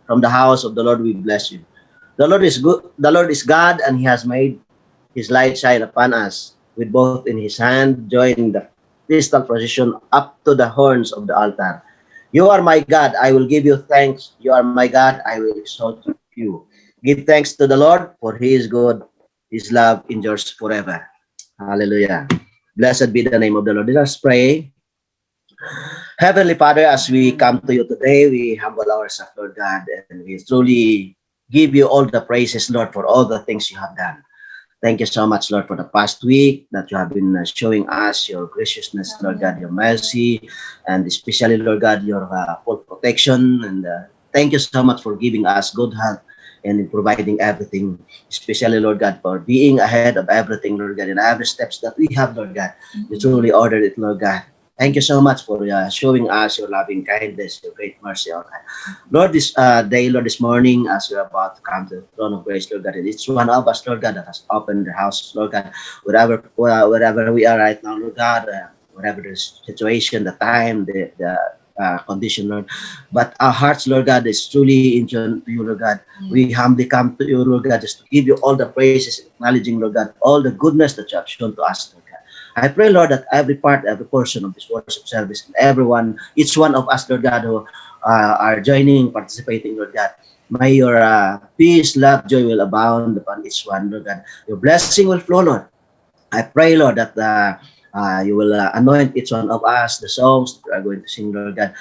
from the house of the Lord we bless you. The Lord is good. The Lord is God, and He has made His light shine upon us, with both in His hand, joining the crystal procession up to the horns of the altar. You are my God. I will give you thanks. You are my God. I will exalt you. Give thanks to the Lord, for He is good. His love endures forever. Hallelujah. Blessed be the name of the Lord. Let us pray. Heavenly Father, as we come to you today, we humble ourselves, Lord God, and we truly give you all the praises, Lord, for all the things you have done. Thank you so much, Lord, for the past week that you have been showing us your graciousness, Lord God, your mercy, and especially, Lord God, your full protection. And thank you so much for giving us good health and in providing everything, especially, Lord God, for being ahead of everything, Lord God, in every steps that we have, Lord God. You truly ordered it, Lord God. Thank you so much for showing us your loving kindness, your great mercy, oh God. Lord, this day, Lord, this morning, as we're about to come to the throne of grace, Lord God, and each one of us, Lord God, that has opened their houses, Lord God, wherever we are right now, Lord God, whatever the situation, the time, the condition, Lord. But our hearts, Lord God, is truly in tune to you, Lord God. We humbly come to you, Lord God, just to give you all the praises, acknowledging, Lord God, all the goodness that you have shown to us, Lord God. I pray, Lord, that every part, every portion of this worship service, and everyone, each one of us, Lord God, who are joining, participating, Lord God, may your peace, love, joy will abound upon each one, Lord God. Your blessing will flow, Lord. I pray, Lord, that you will anoint each one of us, the songs that we are going to sing, Lord God,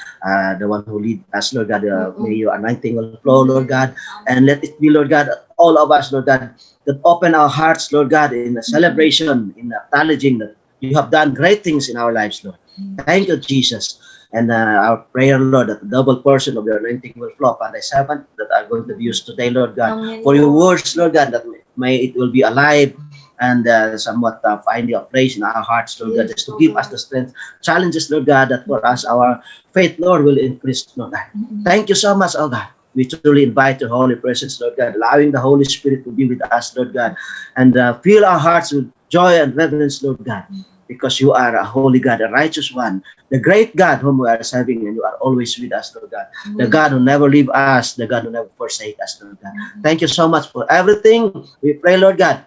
the one who lead us, Lord God, may your anointing will flow, Lord God, and let it be, Lord God, all of us, Lord God, that open our hearts, Lord God, in a celebration, in acknowledging that you have done great things in our lives, Lord. Thank you, Jesus. And our prayer, Lord, that the double portion of your anointing will flow upon thy servant that are going to be used today, Lord God. For your words, Lord God, that may it will be alive and somewhat finding a place in our hearts, Lord God, just to give us the strength, challenges, Lord God, that for us, our faith, Lord, will increase, Lord God. Thank you so much, oh God. We truly invite your holy presence, Lord God, allowing the Holy Spirit to be with us, Lord God, and fill our hearts with joy and reverence, Lord God, because you are a holy God, a righteous one, the great God whom we are serving, and you are always with us, Lord God. The God who never leave us, the God who never forsake us, Lord God. Thank you so much for everything. We pray, Lord God,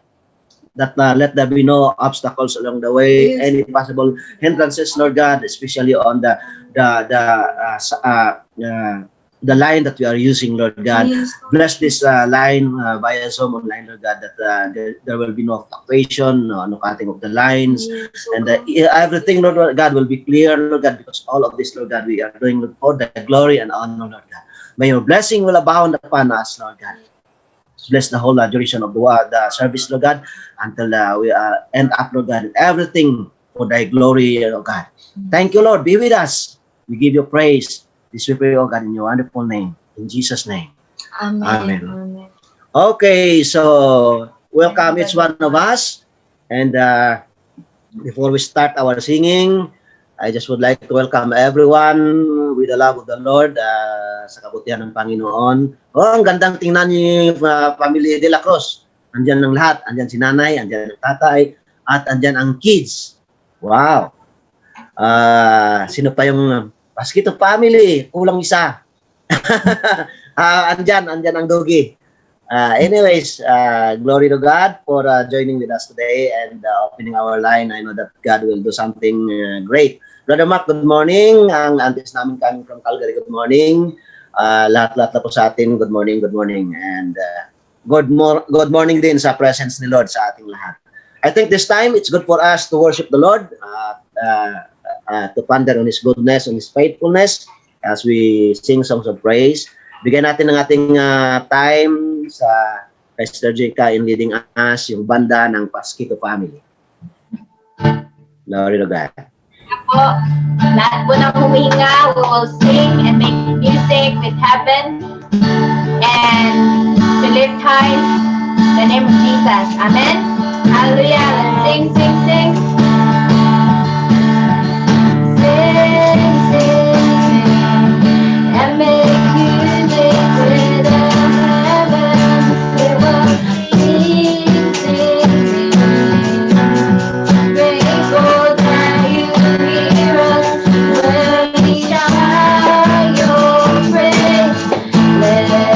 that let there be no obstacles along the way, any possible hindrances, Lord God, especially on the the uh, s- uh, uh, the line that we are using, Lord God. Bless this line via Zoom online, Lord God, that there will be no fluctuation, no cutting of the lines, and everything, Lord God, will be clear, Lord God, because all of this, Lord God, we are doing for the glory and honor, Lord God. May your blessing will abound upon us, Lord God. Bless the whole duration of the service, Lord God, until we end up, Lord God, everything for thy glory, Lord God. Thank you, Lord. Be with us. We give you praise. This we pray, oh God, in your wonderful name. In Jesus' name. Amen. Amen. Okay, so welcome each one of us. And before we start our singing, I just would like to welcome everyone with the love of the Lord, sa kabutihan ng Panginoon. Oh, ang gandang tingnan niyo yung family De La Cruz. Andyan ang lahat. Andyan si nanay, andyan ang tatay, at andyan ang kids. Wow. Sino pa yung Paskito family? Kulang isa. Andyan ang Dogi. Anyways, glory to God for joining with us today and opening our line. I know that God will do something great. Brother Mark, good morning. Ang aunties namin coming from Calgary, good morning. Lahat-lahat na po sa atin, good morning, good morning. And good morning din sa presence ni Lord sa ating lahat. I think this time it's good for us to worship the Lord, to ponder on His goodness, on His faithfulness as we sing songs of praise. Bigyan natin ng ating time sa Pastor Jeka in leading us, yung banda ng Paskito Family. Glory to God. Po, lahat po ng huminga, we will sing and make music with heaven and to lift high the name of Jesus. Amen. Hallelujah. Let's sing, sing, sing. Sing, sing, and make music with the heavens. We will sing, sing, sing. Grateful that you hear us when we shout your praise. Let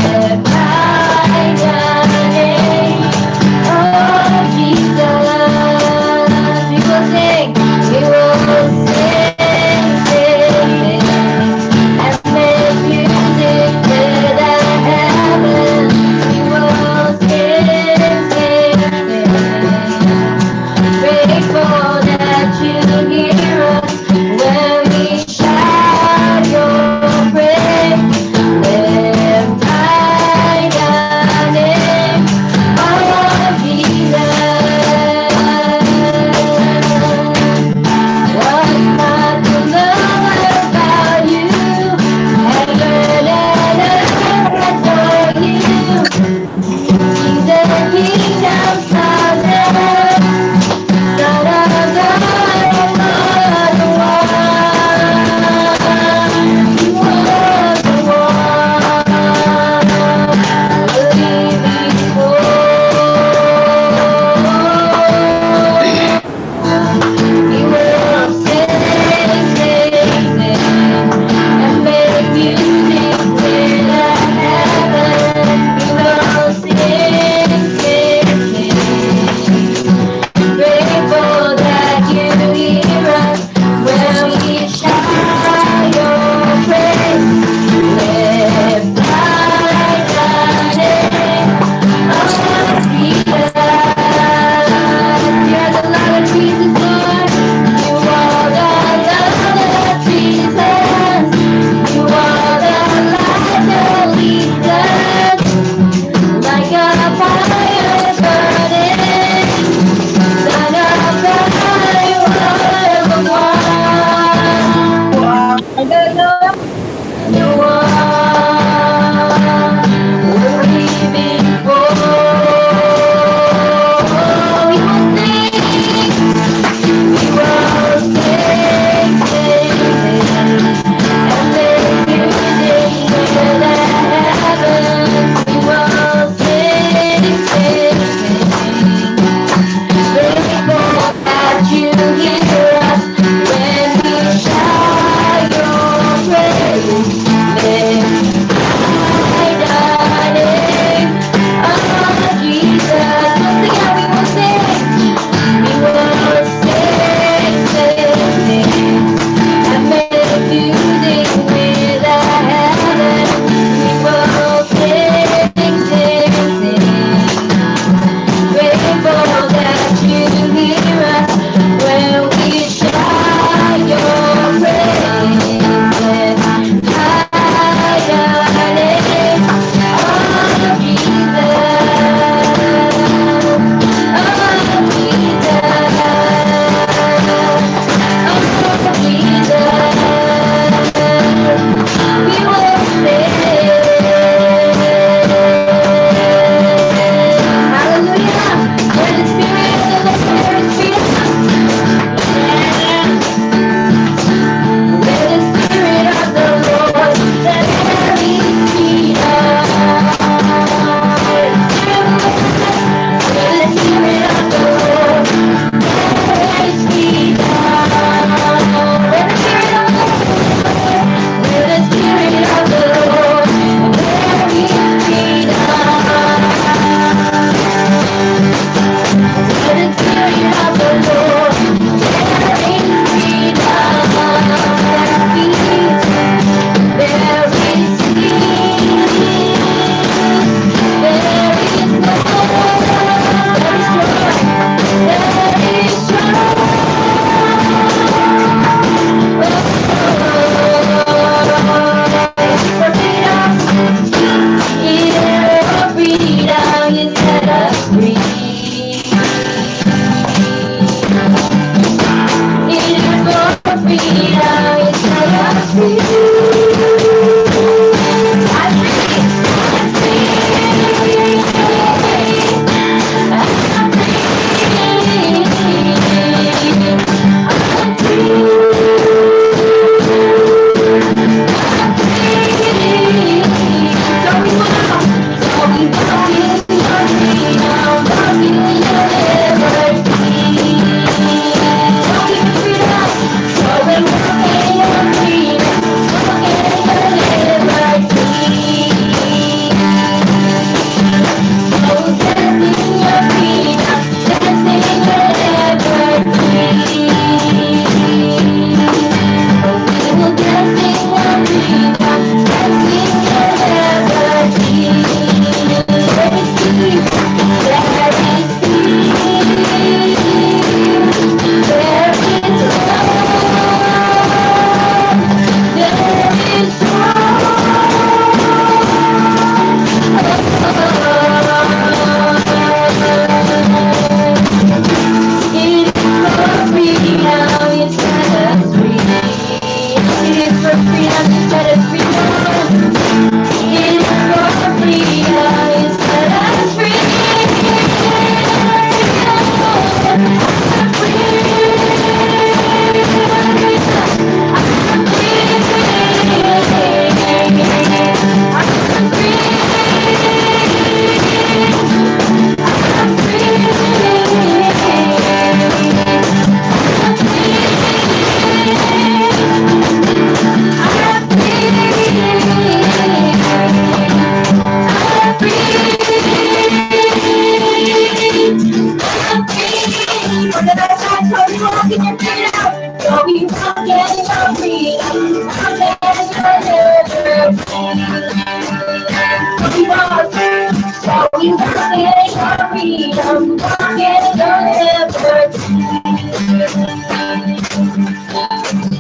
We will sing our freedom, walking on liberty.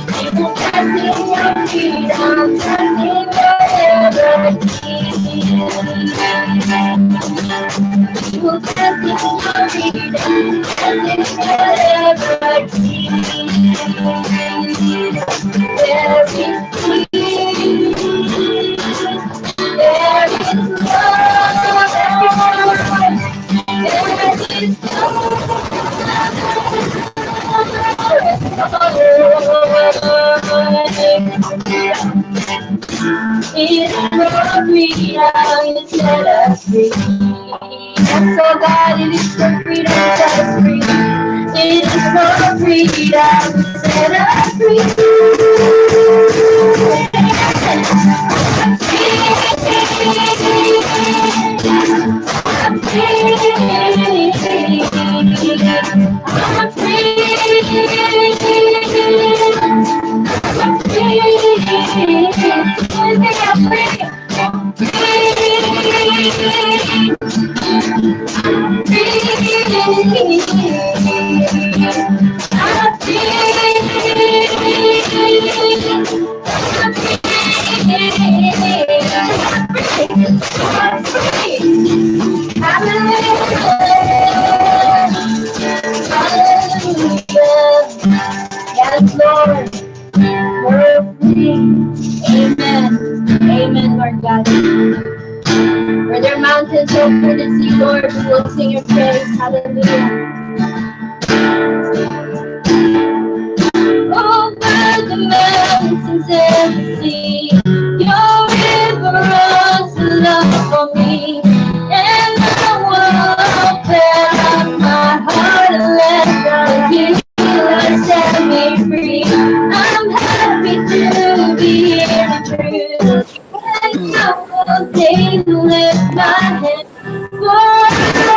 We will dance in your freedom, dancing your liberty. We will dance in your freedom, dancing your liberty. There is peace. There is love, there is it's for freedom, you set us free. Yes, oh God, it is for freedom, set us free. It is for freedom, set us free. Yes, Lord. We're free. Amen. Amen, Lord God. Where there are mountains over the sea, Lord, we will sing your praise. Hallelujah. Over the mountains and the sea, your river runs to love for me. And I will open up my heart and let you set me free. I'm happy to be here the truth. And I will take and lift my hand. For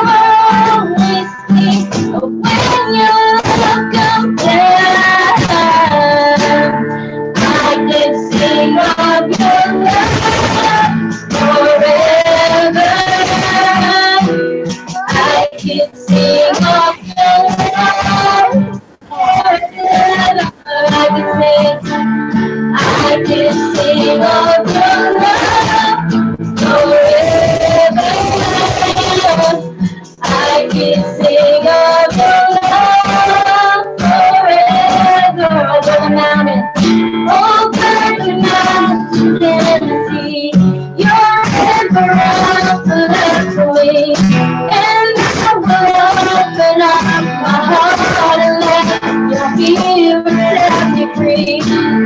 I always think of when your love comes down. I can sing of your love forever. I can sing of your love forever. I can sing of your love forever. I can sing of your love forever. Over the mountain, over the mountain and the sea, your river runs to left for me. And I will open up my heart and let your spirit set me free.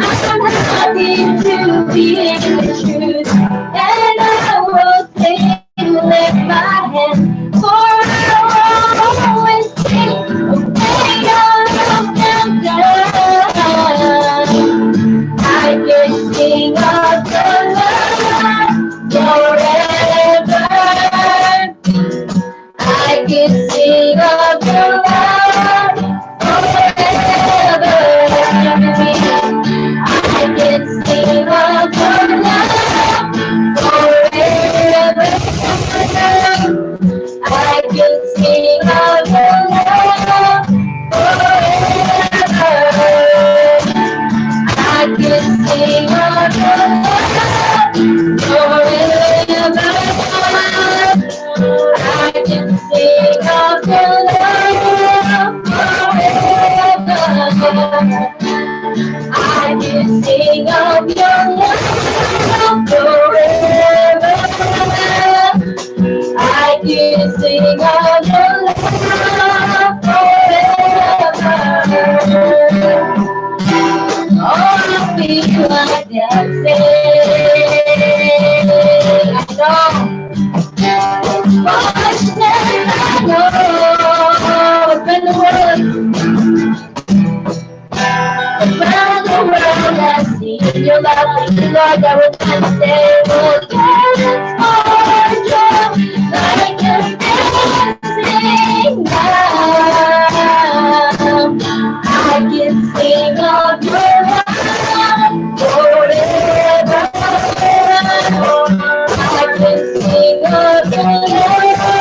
I'm happy to be in the truth, and I will take and lift my hand. For I will always think of when your love comes down. I can sing of your love forever. I can sing of your love forever. I can sing of your love forever. I can sing of your love forever. I can sing of your love forever. I can sing of your love forever. I can sing of your love forever. I can sing of your love forever. Oh, I feel like dancing. I know it's much that I know. When the world has seen your love, Lord, I will not stay. Oh, yes, it's more like a dancing now. I can sing of your love forever. I can sing of your love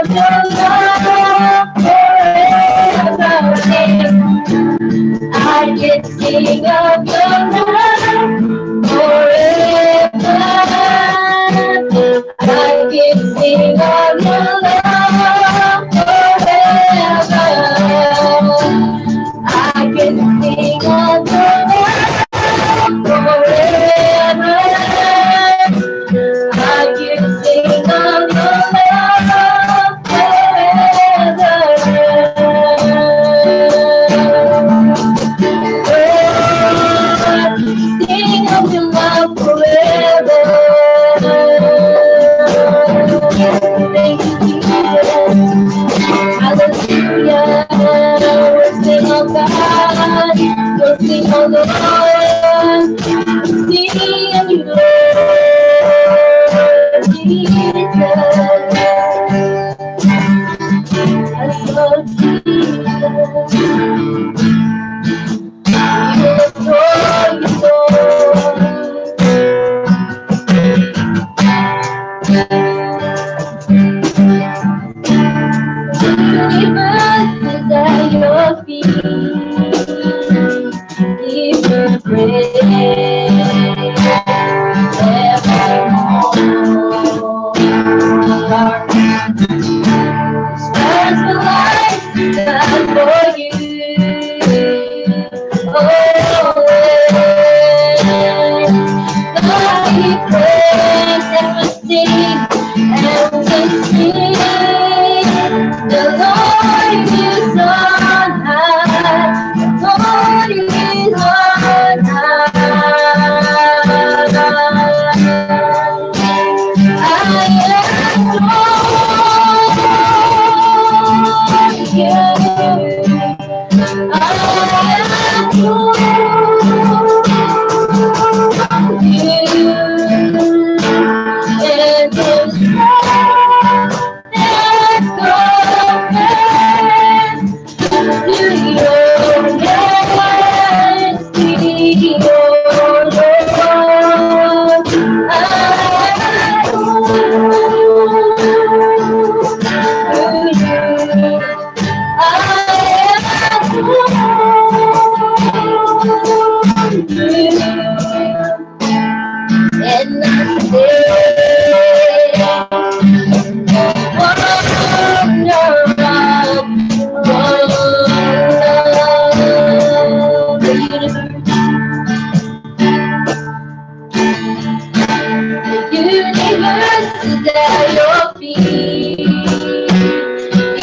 your love forever. I can sing of your love forever. I can sing of your love forever. I can sing of your love forever. I can sing of your love forever. Sing of your love forever. Thank you, Jesus. Hallelujah. We're sing of God. We're sing of the Lord. Sing of you, Lord Jesus. I love Jesus. We will adore you, universe is at your feet. Give her praise evermore. Stars the light shine for you. Oh, God, we praise and we sing and we sing. The Lord is on high. The Lord is on and I the universe is at your feet.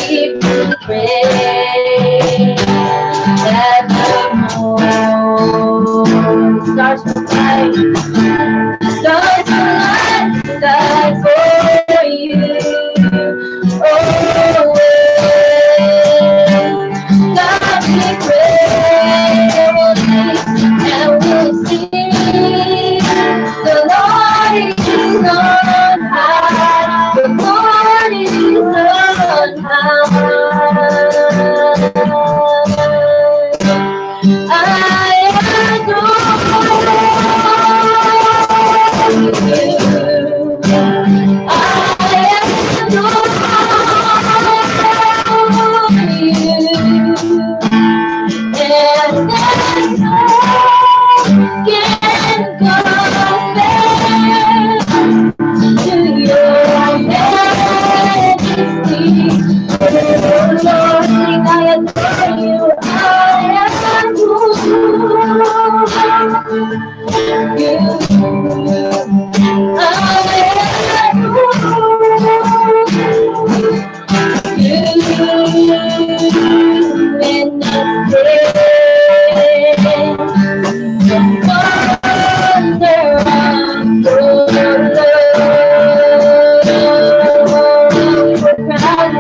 Give you praise evermore. Stars will light, stars will light, shine for you. Oh, God we pray, and we'll sing. The Lord is on high. The Lord is on high. I adore you. I adore you. And there's no can compare to your majesty. Oh Lord, sing, I adore you. I adore you. When I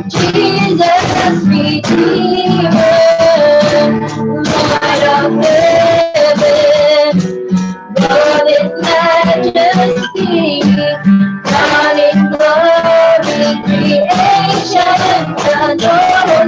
Jesus, Redeemer, Lord of heaven, God in majesty, God in glory, creation adore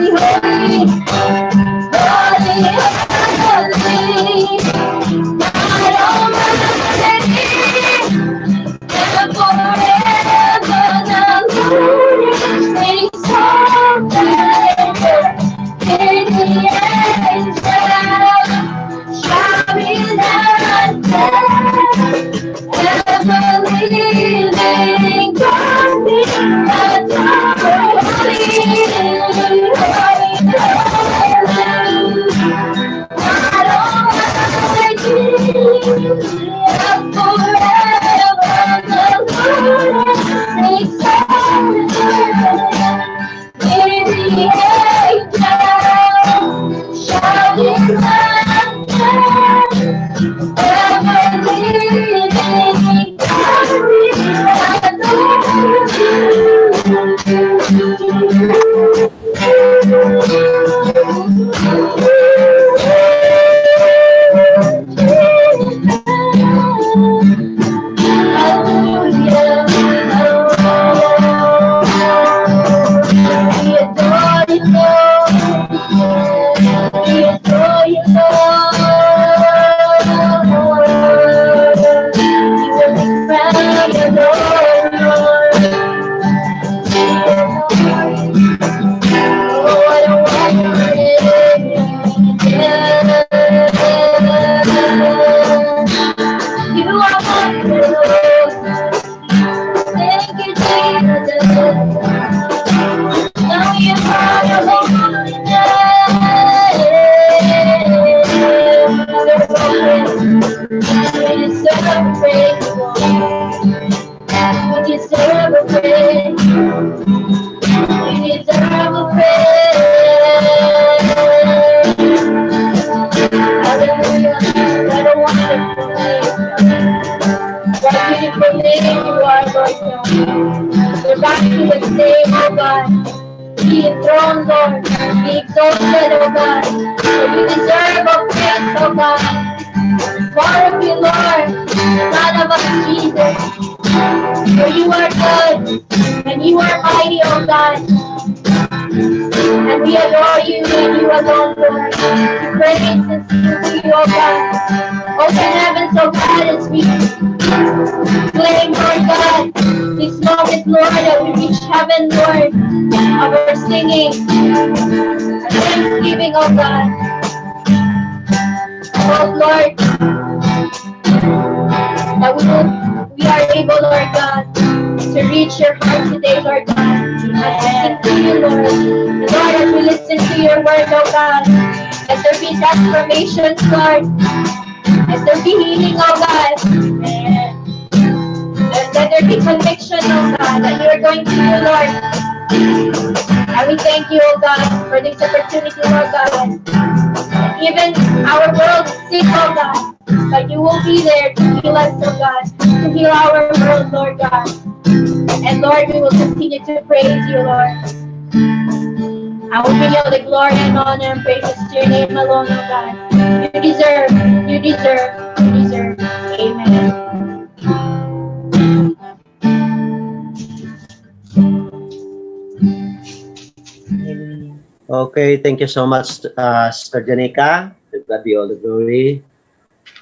Okay, thank you so much, Sister Janica. To God be all the glory.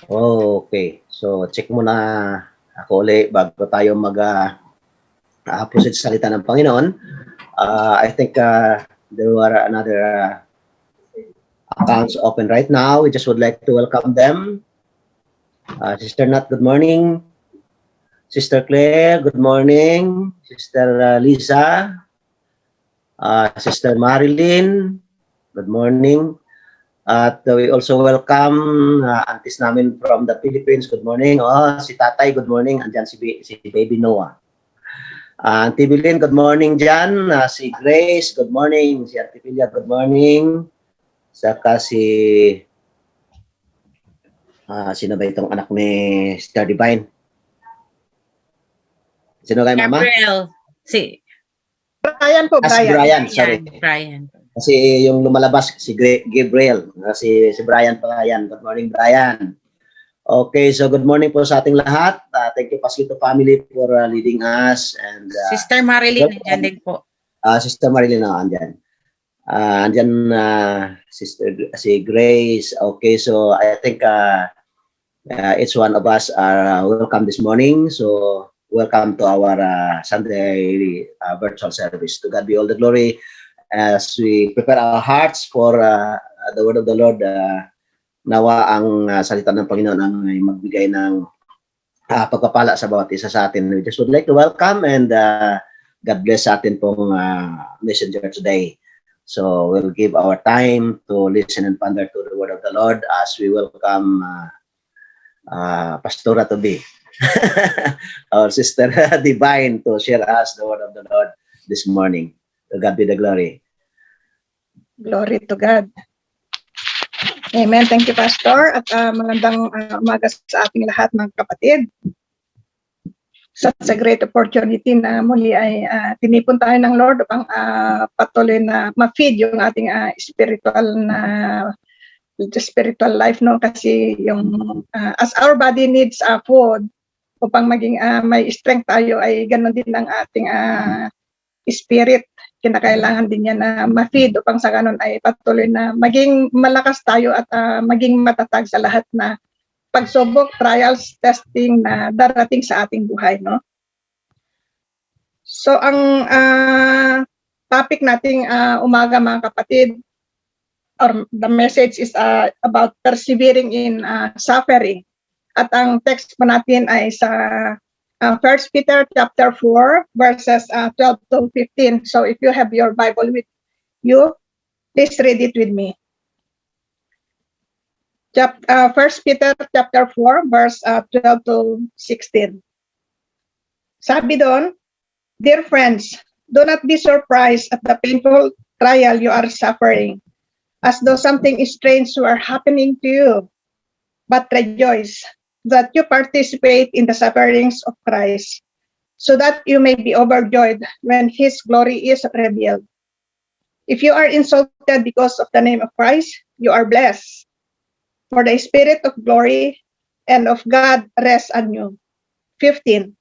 Okay, so check muna ako ulit bago tayo proceed sa salita ng Panginoon. I think there were another accounts open right now. We just would like to welcome them. Sister Nat, good morning. Sister Claire, good morning. Sister Lisa. Sister Marilyn, good morning. At we also welcome aunties namin from the Philippines. Good morning. Si Tatay, good morning. Andyan si Baby Noah. Auntie Bilin, good morning dyan. Si Grace, good morning. Si Auntie Pilia, good morning. Saka sino ba itong anak ni Sister Divine? Sino kay Mama? Gabriel. Brian po, Brian. Brian, sorry. Brian. Kasi yung lumalabas, si Gabriel. Si Brian pa yan. Good morning, Brian. Okay, so good morning po sa ating lahat. Thank you, Pasquito family, for leading us. And Sister Marilyn, andyan din po. Sister Marilyn, andyan. Andyan si Grace. Okay, so I think each one of us are welcome this morning. So welcome to our Sunday virtual service. To God be all the glory as we prepare our hearts for the word of the Lord. Nawa ang salita ng Panginoon ang magbigay ng pagpapala sa bawat isa sa atin. We just would like to welcome and God bless sa atin pong messenger today. So we'll give our time to listen and ponder to the word of the Lord as we welcome Pastora to be our sister Divine to share us the word of the Lord this morning. To God be the glory. Glory to God. Amen. Thank you, Pastor. At magandang umaga sa ating lahat, mga kapatid. Such a great opportunity na muli ay tinipon tayo ng Lord upang patuloy na ma-feed yung ating spiritual life, no? Kasi yung as our body needs food upang maging may strength tayo, ay ganoon din ang ating spirit. Kinakailangan din niya na ma-feed upang sa ganon ay patuloy na maging malakas tayo at maging matatag sa lahat na pagsubok, trials, testing na darating sa ating buhay, no? So ang topic nating umaga, mga kapatid, or the message is about persevering in suffering. At ang text po natin ay sa 1 Peter chapter 4 verses 12 to 15. So if you have your Bible with you, please read it with me. 1 Peter chapter 4 verse 12 to 16. Sabi doon, "Dear friends, do not be surprised at the painful trial you are suffering, as though something strange were happening to you, but rejoice that you participate in the sufferings of Christ, so that you may be overjoyed when His glory is revealed. If you are insulted because of the name of Christ, you are blessed, for the Spirit of glory and of God rests on you." 15.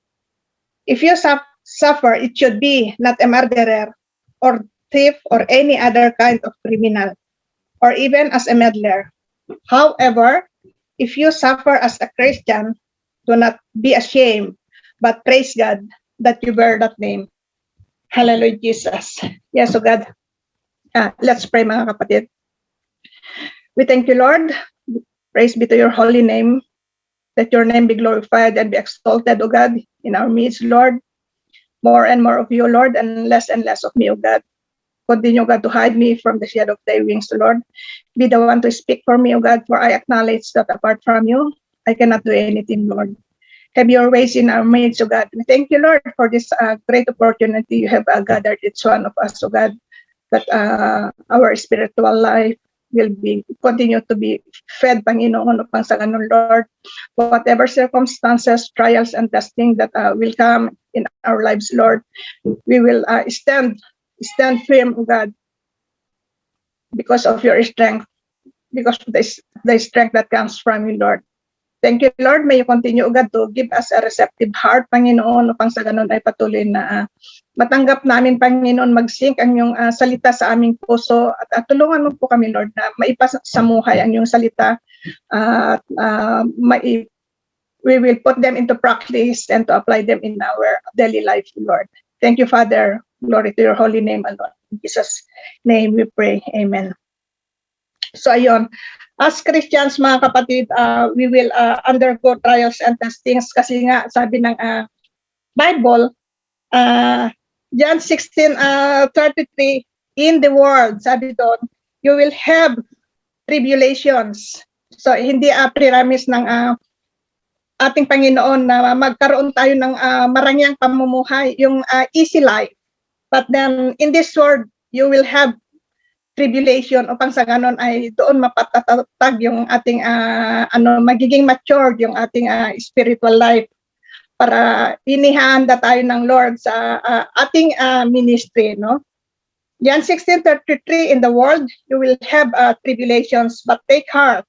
If you suffer, it should be not a murderer, or thief, or any other kind of criminal, or even as a meddler. However, if you suffer as a Christian, do not be ashamed, but praise God that you bear that name. Hallelujah, Jesus. Yes, so God. Let's pray, mga kapatid. We thank you, Lord. Praise be to your holy name. Let your name be glorified and be exalted, O God, in our midst, Lord. More and more of you, Lord, and less of me, O God. Continue, God, to hide me from the shadow of thy wings, Lord. Be the one to speak for me, O God, for I acknowledge that apart from you, I cannot do anything, Lord. Have your ways in our midst, O God. We thank you, Lord, for this great opportunity you have gathered each one of us, O God, that our spiritual life will continue to be fed, Panginoon, upang sa ganun, Lord. Whatever circumstances, trials, and testing that will come in our lives, Lord, we will stand firm, O God, because of your strength, because of the strength that comes from you, Lord. Thank you, Lord. May you continue, O God, to give us a receptive heart, Panginoon, upang sa ganun ay patuloy na matanggap namin, Panginoon, mag-sync ang iyong salita sa aming puso, at tulungan mo po kami, Lord, na maipasamuhay ang iyong salita, we will put them into practice and to apply them in our daily life, Lord. Thank you, Father. Glory to your holy name, alone. In Jesus' name we pray. Amen. So, ayun. As Christians, mga kapatid, we will undergo trials and testings kasi nga, sabi ng Bible, John 16:33, in the world, sabi doon, you will have tribulations. So, hindi pre-promise ng ating Panginoon na magkaroon tayo ng marangyang pamumuhay, yung easy life. But then, in this world, you will have tribulation upang sa ganon ay doon mapatatag yung ating magiging matured yung ating spiritual life para inihanda tayo ng Lord sa ating ministry, no? John 16:33, in the world you will have tribulations, but take heart,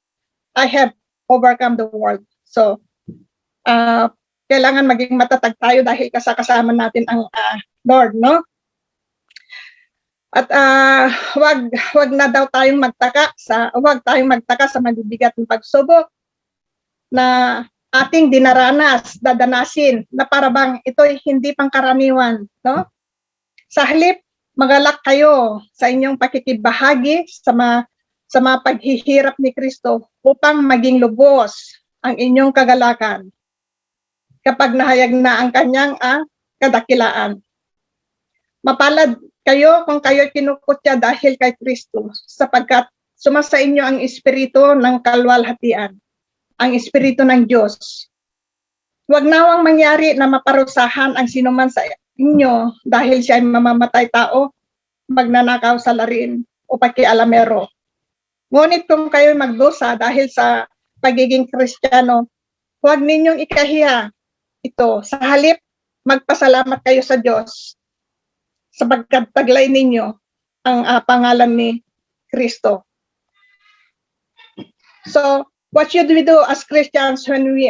I have overcome the world. So kailangan maging matatag tayo dahil kasama natin ang Lord, no? At wag na daw tayong wag tayong magtaka sa mabibigat ng pagsubok na ating dadanasin na parabang ito'y hindi pangkaraniwan, no? Sa halip, magalak kayo sa inyong pakikibahagi sa mga paghihirap ni Kristo upang maging lubos ang inyong kagalakan kapag nahayag na ang kanyang kadakilaan. Mapalad kayo kung kayo kinukutya dahil kay Kristo sapagkat sumasa inyo ang espiritu ng kalwalhatian, ang espiritu ng Diyos. Huwag nawang mangyari na maparusahan ang sinuman sa inyo dahil siya ay mamamatay tao, magnanakaw sa larin o pakialamero. Ngunit kung kayo magdusa dahil sa pagiging Kristiyano, huwag ninyong ikahiya ito. Sa halip, magpasalamat kayo sa Diyos sapagkat taglay ninyo ang pangalan ni Kristo. So, what should we do as Christians when we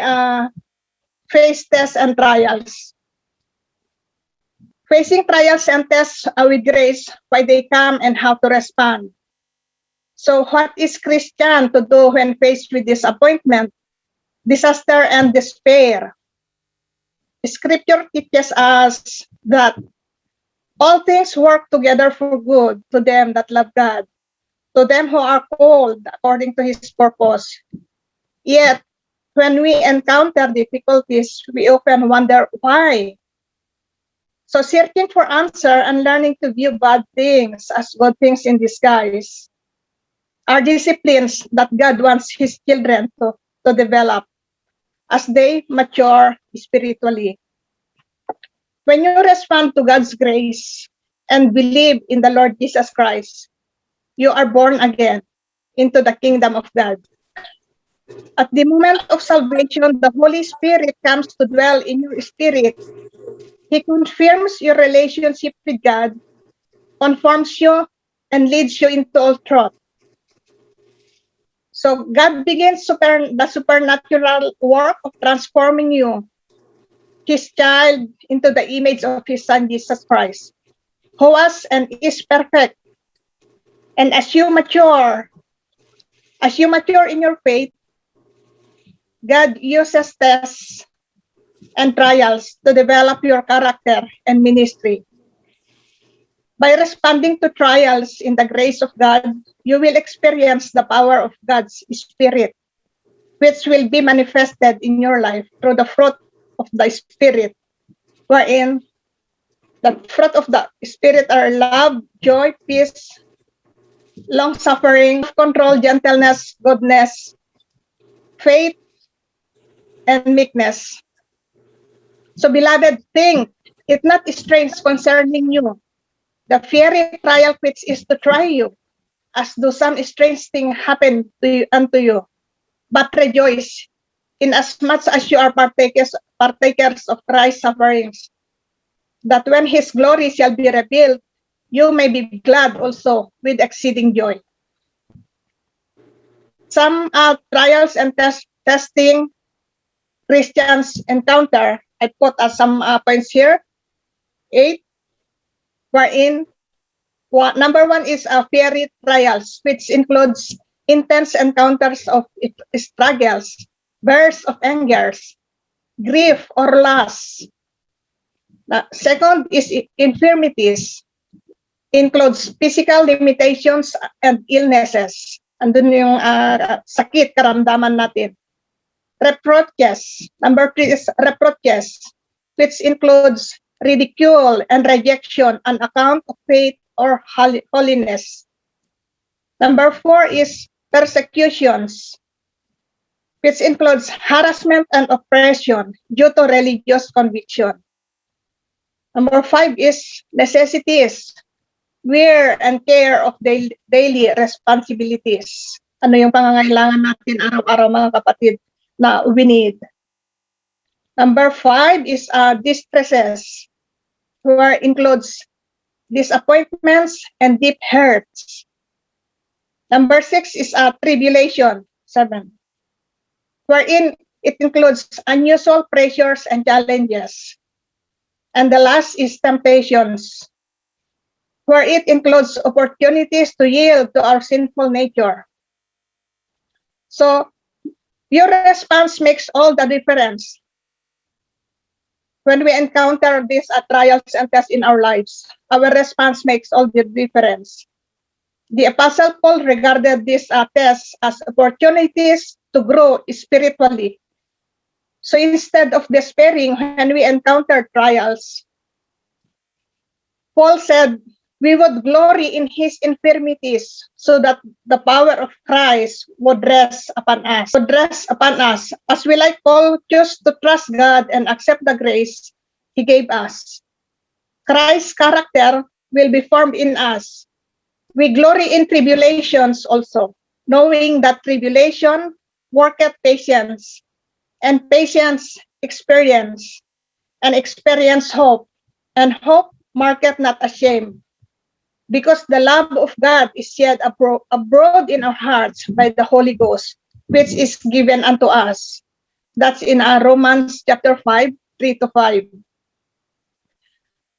face tests and trials? Facing trials and tests with grace, why they come and how to respond. So what is Christian to do when faced with disappointment, disaster, and despair? Scripture teaches us that all things work together for good to them that love God, to them who are called according to His purpose. Yet, when we encounter difficulties, we often wonder why. So searching for answer and learning to view bad things as good things in disguise are disciplines that God wants His children to develop as they mature spiritually. When you respond to God's grace and believe in the Lord Jesus Christ, you are born again into the kingdom of God. At the moment of salvation, the Holy Spirit comes to dwell in your spirit. He confirms your relationship with God, conforms you, and leads you into all truth. So God begins the supernatural work of transforming you, His child, into the image of His Son, Jesus Christ, who was and is perfect. And as you mature in your faith, God uses tests and trials to develop your character and ministry. By responding to trials in the grace of God, you will experience the power of God's Spirit, which will be manifested in your life through the fruit of the Spirit, wherein the fruit of the Spirit are love, joy, peace, long-suffering, control, gentleness, goodness, faith, and meekness. So, beloved, think it not strange concerning you. The fiery trial which is to try you, as do some strange thing happen to you, unto you. But rejoice, inasmuch as you are partakers of Christ's sufferings, that when His glory shall be revealed, you may be glad also with exceeding joy. Some trials and testing Christians encounter, I put some points here, 8, wherein number 1 is fiery trials, which includes intense encounters of struggles, bursts of angers, grief or loss. Second is infirmities, includes physical limitations and illnesses. Andun yung sakit, karamdaman natin. Reproaches. Number 3 is reproaches, which includes ridicule and rejection on account of faith or holiness. Number 4 is persecutions, which includes harassment and oppression due to religious conviction. Number 5 is necessities, wear and care of daily responsibilities. Ano yung pangangailangan natin araw-araw, mga kapatid, na we need. Number 5 is distresses, where includes disappointments and deep hurts. Number 6 is tribulation, 7, wherein it includes unusual pressures and challenges. And the last is temptations. where it includes opportunities to yield to our sinful nature. So, your response makes all the difference when we encounter these trials and tests in our lives. Our response makes all the difference. The Apostle Paul regarded these tests as opportunities to grow spiritually. So instead of despairing when we encounter trials, Paul said, we would glory in his infirmities so that the power of Christ would rest upon us. As we like Paul, choose to trust God and accept the grace he gave us. Christ's character will be formed in us. We glory in tribulations also, knowing that tribulation worketh patience, and patience experience, and experience hope, and hope marketh not ashamed, because the love of God is shed abroad in our hearts by the Holy Ghost, which is given unto us. That's in Romans chapter 5, 3-5.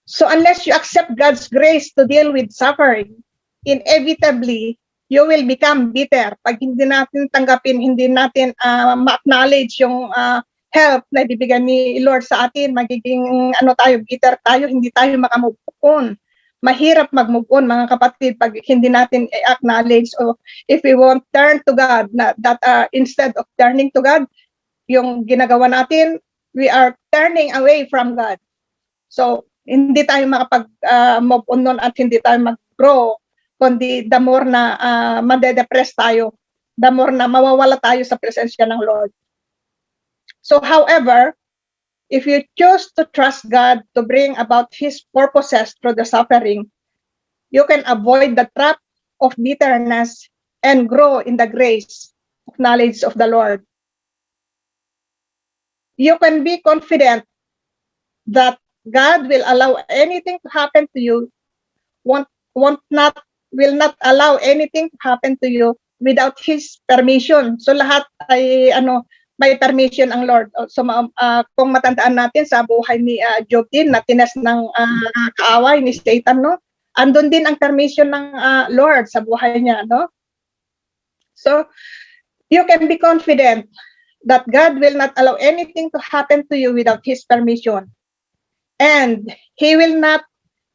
So unless you accept God's grace to deal with suffering, inevitably, you will become bitter. Pag hindi natin tanggapin, hindi natin ma-acknowledge yung help na ibibigay ni Lord sa atin, magiging bitter tayo, hindi tayo makamove on. Mahirap mag-move on, mga kapatid, pag hindi natin acknowledge, or if we won't turn to God, instead of turning to God, yung ginagawa natin, we are turning away from God. So, hindi tayo makapag-move on nun at hindi tayo mag-grow, kundi the more na made-depress tayo, the more na mawawala tayo sa presensya ng Lord. So, however, if you choose to trust God to bring about His purposes through the suffering, you can avoid the trap of bitterness and grow in the grace of knowledge of the Lord. You can be confident that God will allow anything to happen to you, will not allow anything to happen to you without His permission. So lahat ay may permission ang Lord. So kung matandaan natin sa buhay ni Job din, na tinas ng kaaway ni Satan, no? Andun din ang permission ng Lord sa buhay niya, no? So you can be confident that God will not allow anything to happen to you without His permission. And He will not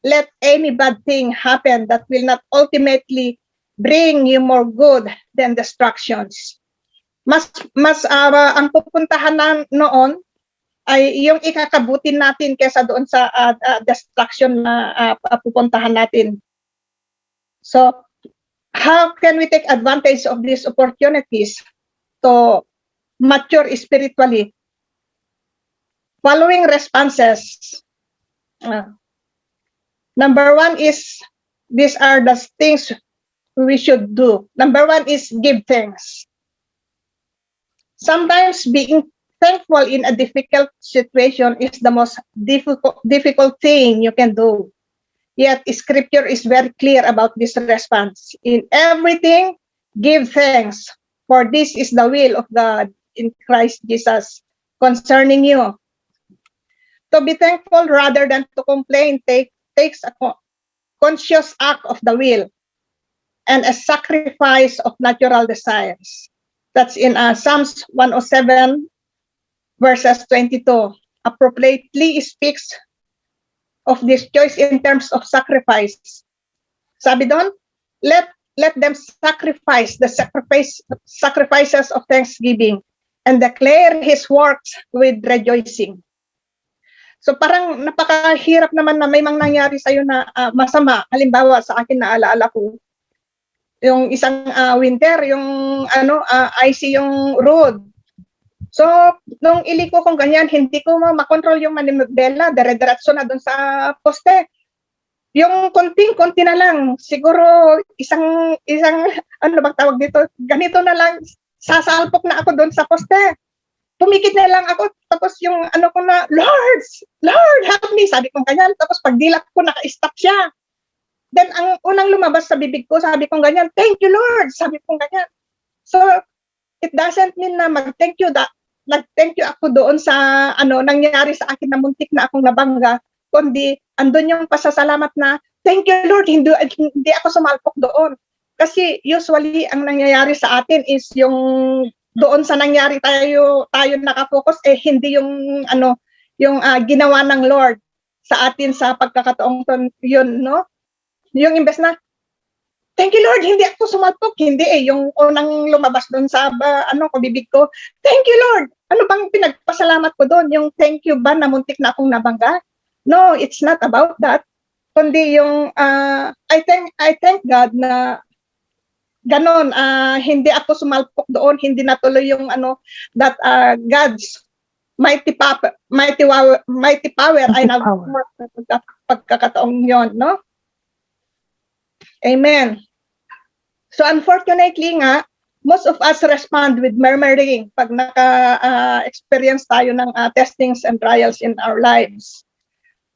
let any bad thing happen that will not ultimately bring you more good than destructions. Mas ang pupuntahan na noon ay yung ikakabutin natin kaysa doon sa destruction na pupuntahan natin. So, how can we take advantage of these opportunities to mature spiritually? Following responses. Number one is, these are the things we should do. Number one is give thanks. Sometimes being thankful in a difficult situation is the most difficult thing you can do. Yet Scripture is very clear about this response. In everything, give thanks, for this is the will of God in Christ Jesus concerning you. To be thankful rather than to complain takes a conscious act of the will and a sacrifice of natural desires. That's in Psalms 107, verses 22. Appropriately speaks of this choice in terms of sacrifice. Sabi doon, let them sacrifice the sacrifices of thanksgiving and declare His works with rejoicing. So parang napakahirap naman na may nangyari sa'yo na masama. Halimbawa sa akin, naalaala ko, yung isang winter, yung icy yung road. So, nung iliko kong ganyan, hindi ko makontrol yung manibela, dire-diretso na dun sa poste. Yung konting-konti na lang, siguro isang ano bang tawag dito, ganito na lang, sasalpok na ako dun sa poste. Pumikit na lang ako, tapos yung ko na, Lord, help me, sabi ko ganyan, tapos pagdilak ko, naka-stop siya. Then, ang unang lumabas sa bibig ko, sabi ko ganyan, thank you, Lord, sabi ko ganyan. So, it doesn't mean na mag-thank you ako doon sa nangyari sa akin na muntik na akong nabangga, kundi andun yung pasasalamat na thank you Lord, hindi ako sumalpok doon. Kasi usually ang nangyayari sa atin is yung doon sa nangyari tayo nakafocus, hindi yung ginawa ng Lord sa atin sa pagkakataong yun, no? Yung imbes na, thank you Lord, hindi ako sumalpok, hindi yung unang lumabas doon sa bibig ko, thank you Lord, ano bang pinagpasalamat ko doon? Yung thank you ba na muntik na akong nabangga? No, it's not about that. Kundi yung, I thank God na ganon, hindi ako sumalpok doon, hindi natuloy yung that God's mighty power ay nag-work sa pagkakataong yon, no? Amen. So unfortunately nga, most of us respond with murmuring pag naka-experience tayo ng testings and trials in our lives.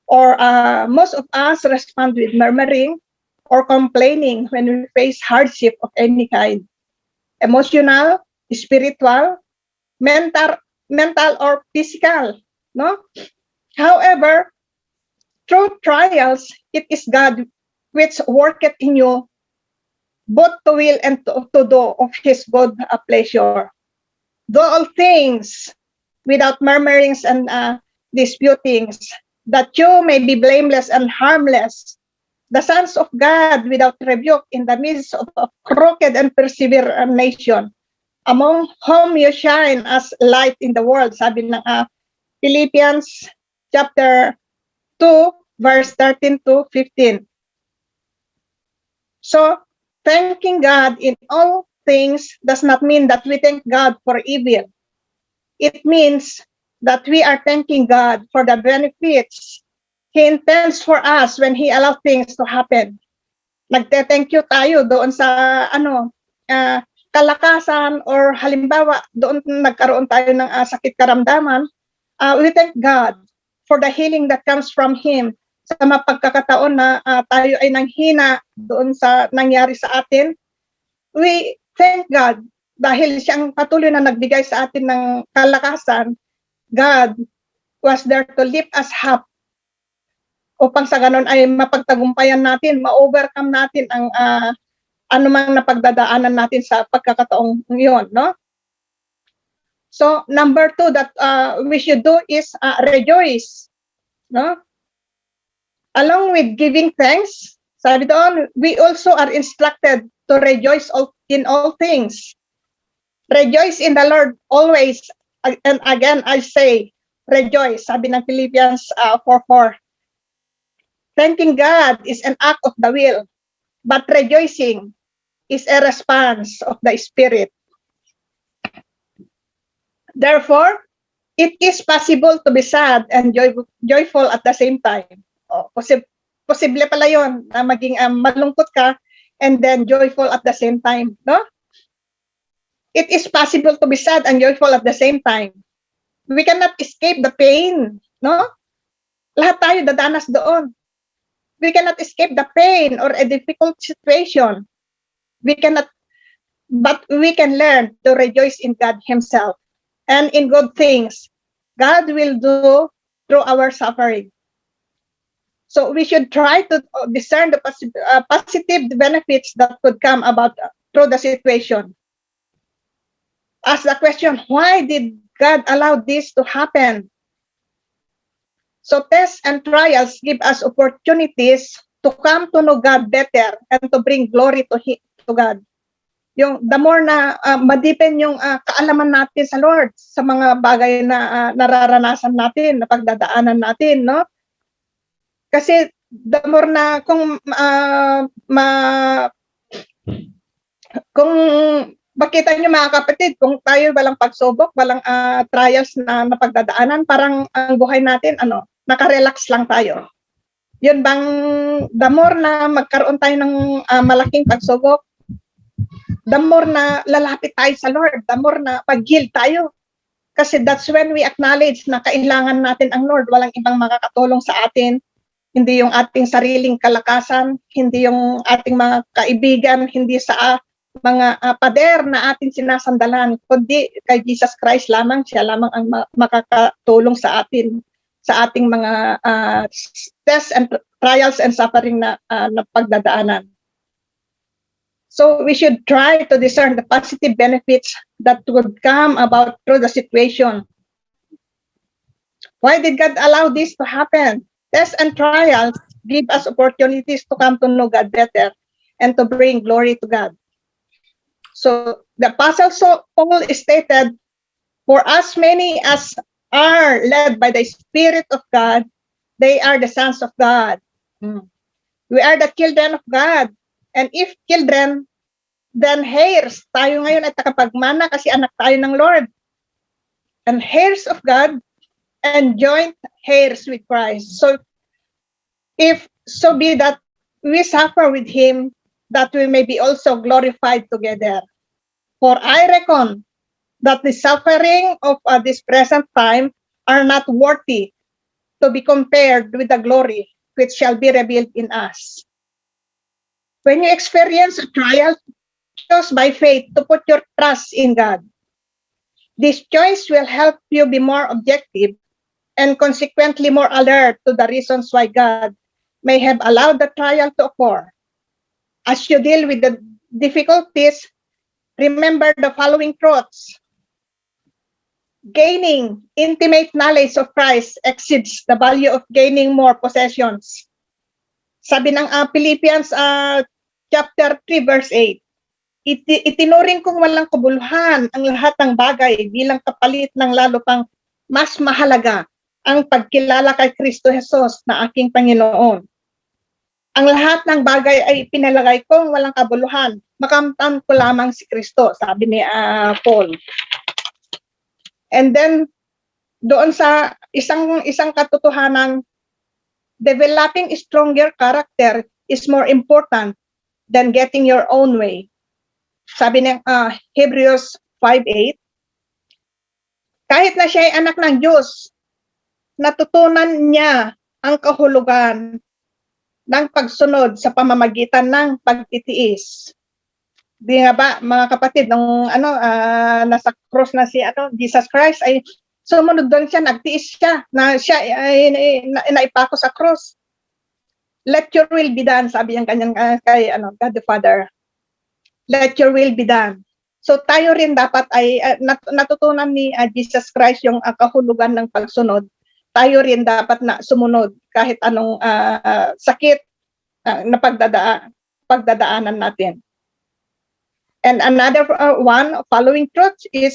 Or most of us respond with murmuring or complaining when we face hardship of any kind. Emotional, spiritual, mental or physical, no? However, through trials, it is God which worketh in you both to will and to do of his good pleasure. Do all things without murmurings and disputings, that you may be blameless and harmless, the sons of God without rebuke in the midst of a crooked and perseverant nation, among whom you shine as light in the world. Sabi ng Philippians chapter 2, verse 13 to 15. So, thanking God in all things does not mean that we thank God for evil. It means that we are thanking God for the benefits He intends for us when He allows things to happen. Nagte-thank you tayo doon sa kalakasan, or halimbawa doon nagkaroon tayo ng sakit karamdaman. We thank God for the healing that comes from Him. Sa mga pagkakataon na tayo ay nanghina doon sa nangyari sa atin, we thank God dahil siyang patuloy na nagbigay sa atin ng kalakasan. God was there to lift us up upang sa ganon ay mapagtagumpayan natin, ma-overcome natin ang anumang napagdadaanan natin sa pagkakataong yun, no? So, number 2 that we should do is rejoice, no? Along with giving thanks, sabi doon, we also are instructed to rejoice in all things. Rejoice in the Lord always, and again I say, rejoice, sabi ng Philippians 4:4. Thanking God is an act of the will, but rejoicing is a response of the Spirit. Therefore, it is possible to be sad and joyful at the same time. Posible pala yun na maging malungkot ka and then joyful at the same time, no? It is possible to be sad and joyful at the same time. We cannot escape the pain, no? Lahat tayo dadanas doon. We cannot escape the pain or a difficult situation. But we can learn to rejoice in God Himself and in good things God will do through our suffering. So we should try to discern the positive benefits that could come about through the situation. Ask the question, why did God allow this to happen? So tests and trials give us opportunities to come to know God better and to bring glory to God. Yung the more na ma-deepen yung kaalaman natin sa Lord sa mga bagay na nararanasan natin, na pagdadaanan natin, no? Kasi the more na kung makita niyo mga kapatid, kung tayo walang pagsubok, walang trials na napagdadaanan, parang ang buhay natin naka-relax lang tayo. Yun bang the more na magkaroon tayo ng malaking pagsubok, the more na lalapit tayo sa Lord, the more na pag-heal tayo. Kasi that's when we acknowledge na kailangan natin ang Lord. Walang ibang makakatulong sa atin. Hindi yung ating sariling kalakasan, hindi yung ating mga kaibigan, hindi sa mga pader na ating sinasandalan, kundi kay Jesus Christ lamang. Siya lamang ang makakatulong sa atin, sa ating mga tests and trials and suffering na pagdadaanan. So we should try to discern the positive benefits that would come about through the situation. Why did God allow this to happen? Tests and trials give us opportunities to come to know God better and to bring glory to God. So the Apostle Paul stated, for as many as are led by the Spirit of God, they are the sons of God. We are the children of God. And if children, then heirs. Tayo ngayon ay takapagmana kasi anak tayo ng Lord. And heirs of God and joint heirs with Christ. So, if so be that we suffer with Him, that we may be also glorified together. For I reckon that the suffering of this present time are not worthy to be compared with the glory which shall be revealed in us. When you experience a trial, choose by faith to put your trust in God. This choice will help you be more objective and consequently more alert to the reasons why God may have allowed the trial to occur. As you deal with the difficulties, remember the following truths. Gaining intimate knowledge of Christ exceeds the value of gaining more possessions. Sabi ng Philippians chapter 3 verse 8, itinuring kong walang kabuluhan ang lahat ng bagay bilang kapalit ng lalo pang mas mahalaga ang pagkilala kay Kristo Jesus na aking Panginoon. Ang lahat ng bagay ay pinalagay kong walang kabuluhan, makamtan ko lamang si Kristo, sabi ni Paul. And then, doon sa isang katotohanan, developing stronger character is more important than getting your own way. Sabi ng Hebrews 5:8, kahit na siya ay anak ng Diyos, natutunan niya ang kahulugan ng pagsunod sa pamamagitan ng pagtitiis. Di nga ba, mga kapatid, nung nasa cross na si Jesus Christ, ay sumunod doon siya, nagtiis siya, na siya ay naipako sa cross. Let your will be done, sabi ng kanyang kay God the Father. Let your will be done. So tayo rin dapat ay natutunan ni Jesus Christ yung kahulugan ng pagsunod. Tayo rin dapat na sumunod kahit anong sakit na pagdadaanan natin. And another one, following truth is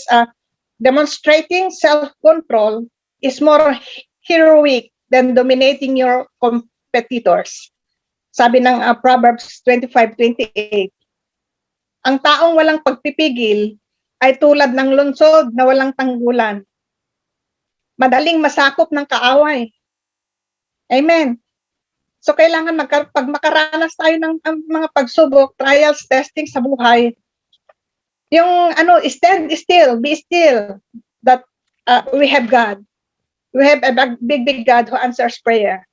demonstrating self-control is more heroic than dominating your competitors. Sabi ng Proverbs 25:28, ang taong walang pagpipigil ay tulad ng lungsod na walang tanggulan. Madaling masakop ng kaaway. Amen. So kailangan pag makaranas tayo ng mga pagsubok, trials, testing sa buhay, yung stand still, be still, that we have God. We have a big God who answers prayer.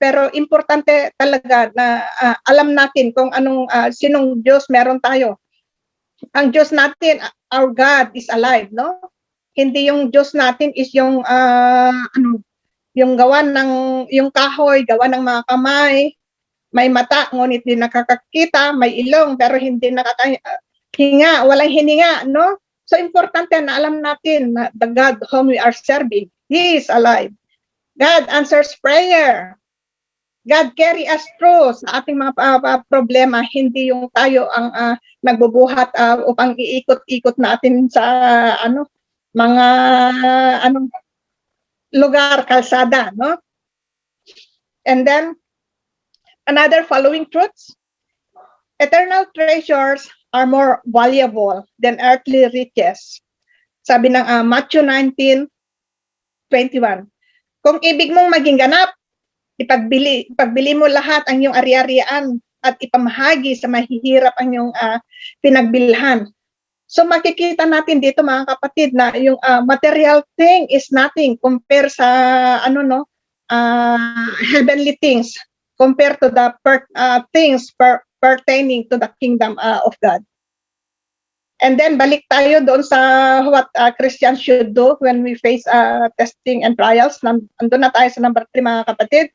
Pero importante talaga na alam natin kung sinong Diyos meron tayo. Ang Diyos natin, our God is alive, no? Hindi yung Diyos natin is yung yung gawa ng yung kahoy, gawa ng mga kamay, may mata ngunit hindi nakakakita, may ilong pero hindi nakakahinga, walang hininga, no? So importante na alam natin na the God whom we are serving, He is alive. God answers prayer. God carry us through sa ating mga problema, hindi yung tayo ang nagbubuhat upang iikot-ikot natin sa mga lugar, kalsada, no? And then another following truths, eternal treasures are more valuable than earthly riches. Sabi ng Matthew 19:21, kung ibig mong maging ganap, ipagbili mo lahat ang iyong ari-arian at ipamahagi sa mahihirap ang iyong pinagbilhan. So makikita natin dito mga kapatid na yung material thing is nothing compare sa heavenly things compared to the things pertaining to the kingdom of God. And then balik tayo doon sa what Christians should do when we face testing and trials. Andun na tayo sa number 3 mga kapatid.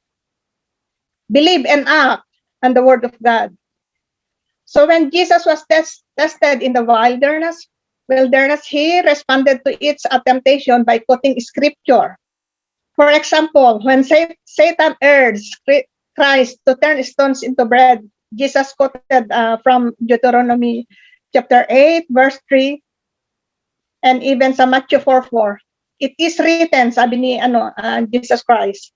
believe and act on the word of God. So when Jesus was tested in the wilderness, he responded to its temptation by quoting scripture. For example, when Satan urged Christ to turn stones into bread, Jesus quoted from Deuteronomy chapter 8, verse 3, and even sa Matthew 4:4. It is written, sabi ni Jesus Christ,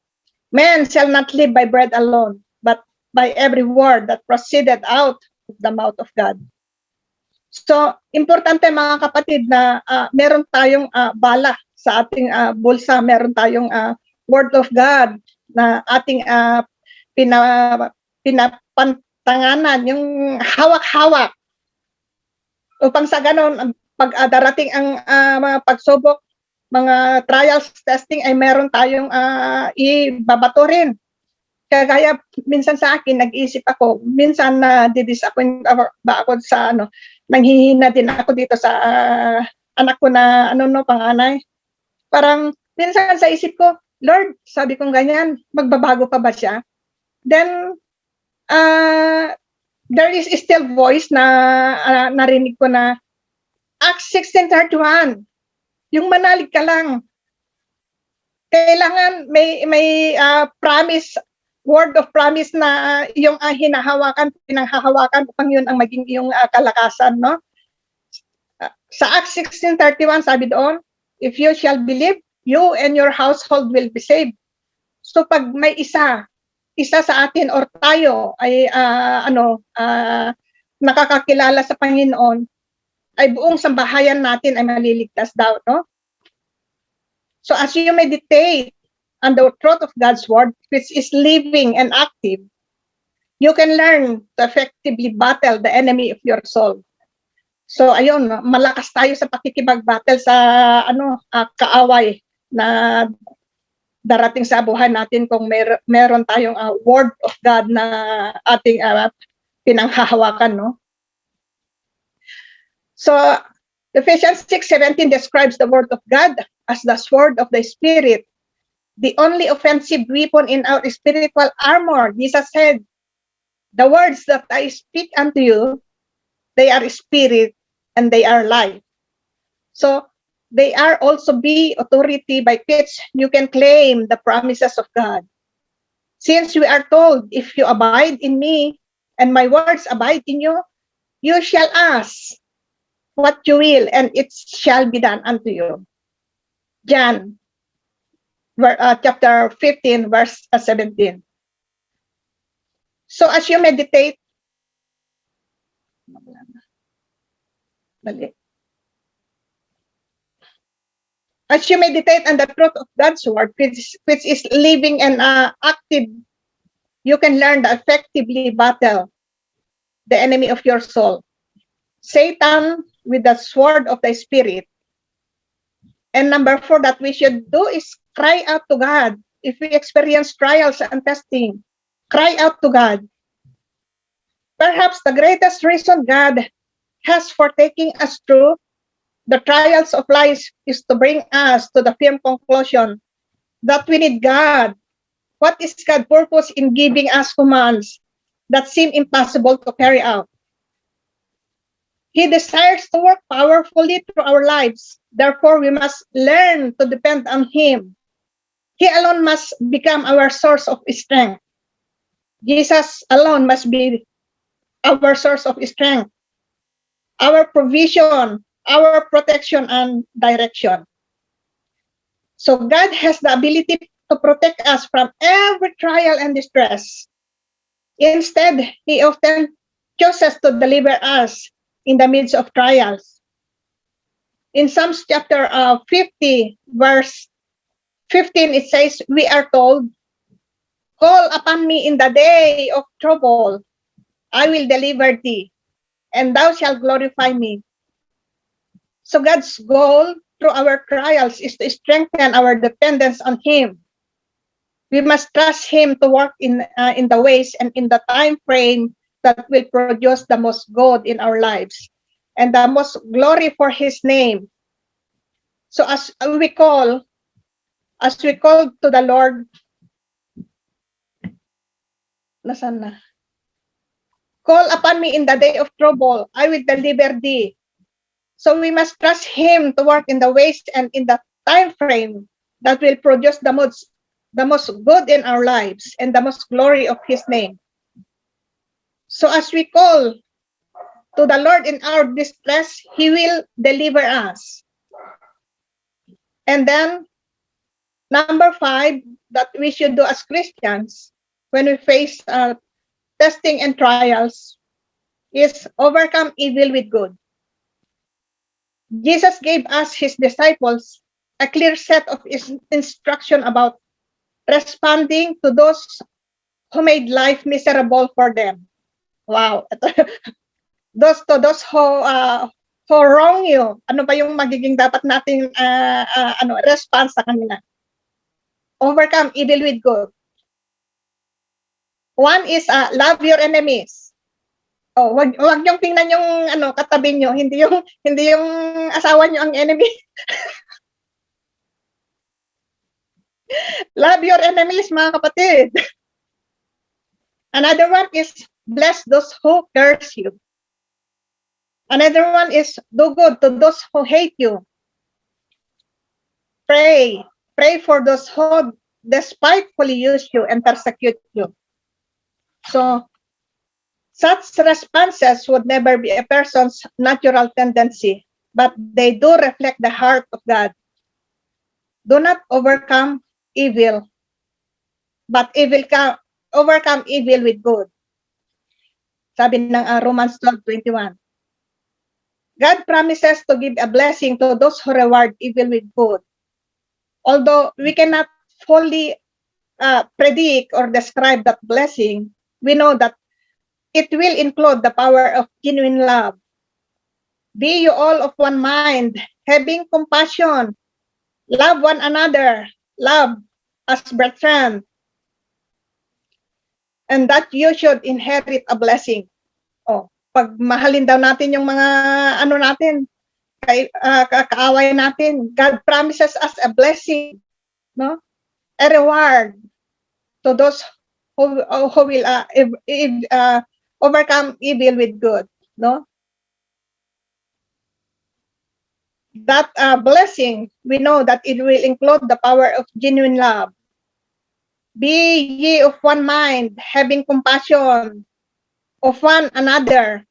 man shall not live by bread alone, but by every word that proceeded out of the mouth of God. So, importante mga kapatid na meron tayong bala sa ating bulsa, meron tayong word of God na ating pinapantanganan, yung hawak-hawak. Upang sa ganon, pag darating ang mga pagsubok, mga trials, testing, ay meron tayong ibabato rin. Kaya minsan sa akin, nag-iisip ako, minsan na didisappoint ba ako sa nanghihina din ako dito sa anak ko na panganay. Parang minsan sa isip ko, Lord, sabi kong ganyan, magbabago pa ba siya? Then, there is still voice na narinig ko na Acts 16:31, yung manalig ka lang. Kailangan may promise, word of promise na yung hinahawakan, pinanghahawakan upang yun ang maging iyong kalakasan, no? Sa Acts 16:31, sabi doon, if you shall believe, you and your household will be saved. So pag may isa sa atin or tayo ay nakakakilala sa Panginoon, ay buong sambahayan natin ay maliligtas daw, no? So as you meditate on the truth of God's word, which is living and active, you can learn to effectively battle the enemy of your soul. So ayun, malakas tayo sa pakikipag-battle sa kaaway na darating sa buhay natin kung meron tayong word of God na ating pinanghahawakan, no? So Ephesians 6:17 describes the word of God as the sword of the Spirit, the only offensive weapon in our spiritual armor. Jesus said, the words that I speak unto you, they are spirit and they are life. So they are also the authority by which you can claim the promises of God. Since we are told, if you abide in me and my words abide in you, you shall ask what you will and it shall be done unto you. John chapter 15 verse 17. So as you meditate, as you meditate on the truth of God's word, which is living and active, you can learn to effectively battle the enemy of your soul, Satan, with the sword of the Spirit. And number 4 that we should do is cry out to God. If we experience trials and testing, cry out to God. Perhaps the greatest reason God has for taking us through the trials of life is to bring us to the firm conclusion that we need God. What is God's purpose in giving us commands that seem impossible to carry out? He desires to work powerfully through our lives. Therefore, we must learn to depend on Him. He alone must become our source of strength. Jesus alone must be our source of strength, our provision, our protection and direction. So God has the ability to protect us from every trial and distress. Instead, He often chooses to deliver us in the midst of trials. In Psalms chapter 50, verse 15, it says, we are told, call upon me in the day of trouble. I will deliver thee, and thou shalt glorify me. So God's goal through our trials is to strengthen our dependence on Him. We must trust Him to work in the ways and in the time frame that will produce the most good in our lives and the most glory for His name. So as we call to the Lord, Nasaan na? Call upon me in the day of trouble. I will deliver thee. So we must trust him to work in the ways and in the time frame that will produce the most good in our lives and the most glory of his name. So as we call to the Lord in our distress, he will deliver us. And then, number 5, that we should do as Christians when we face testing and trials is overcome evil with good. Jesus gave us, his disciples, a clear set of instruction about responding to those who made life miserable for them. Wow. those who wrong you. Ano ba yung magiging dapat nating response sa kanila? Overcome evil with good. One is love your enemies. Oh, wag yung tingnan yung katabi nyo, hindi yung asawa nyo ang enemy. Love your enemies, mga kapatid. Another one is bless those who curse you. Another one is do good to those who hate you. Pray for those who despitefully use you and persecute you. So, such responses would never be a person's natural tendency, but they do reflect the heart of God. Do not overcome evil, but overcome evil with good. Sabi ng Romans 12:21. God promises to give a blessing to those who reward evil with good. Although we cannot fully predict or describe that blessing, we know that it will include the power of genuine love. Be you all of one mind, having compassion, love one another, love as brethren, and that you should inherit a blessing. Oh, pag mahalin daw natin yung mga natin, kaaway natin, God promises us a blessing, no? A reward to those who will overcome evil with good, no? That blessing, we know that it will include the power of genuine love. Be ye of one mind, having compassion of one another.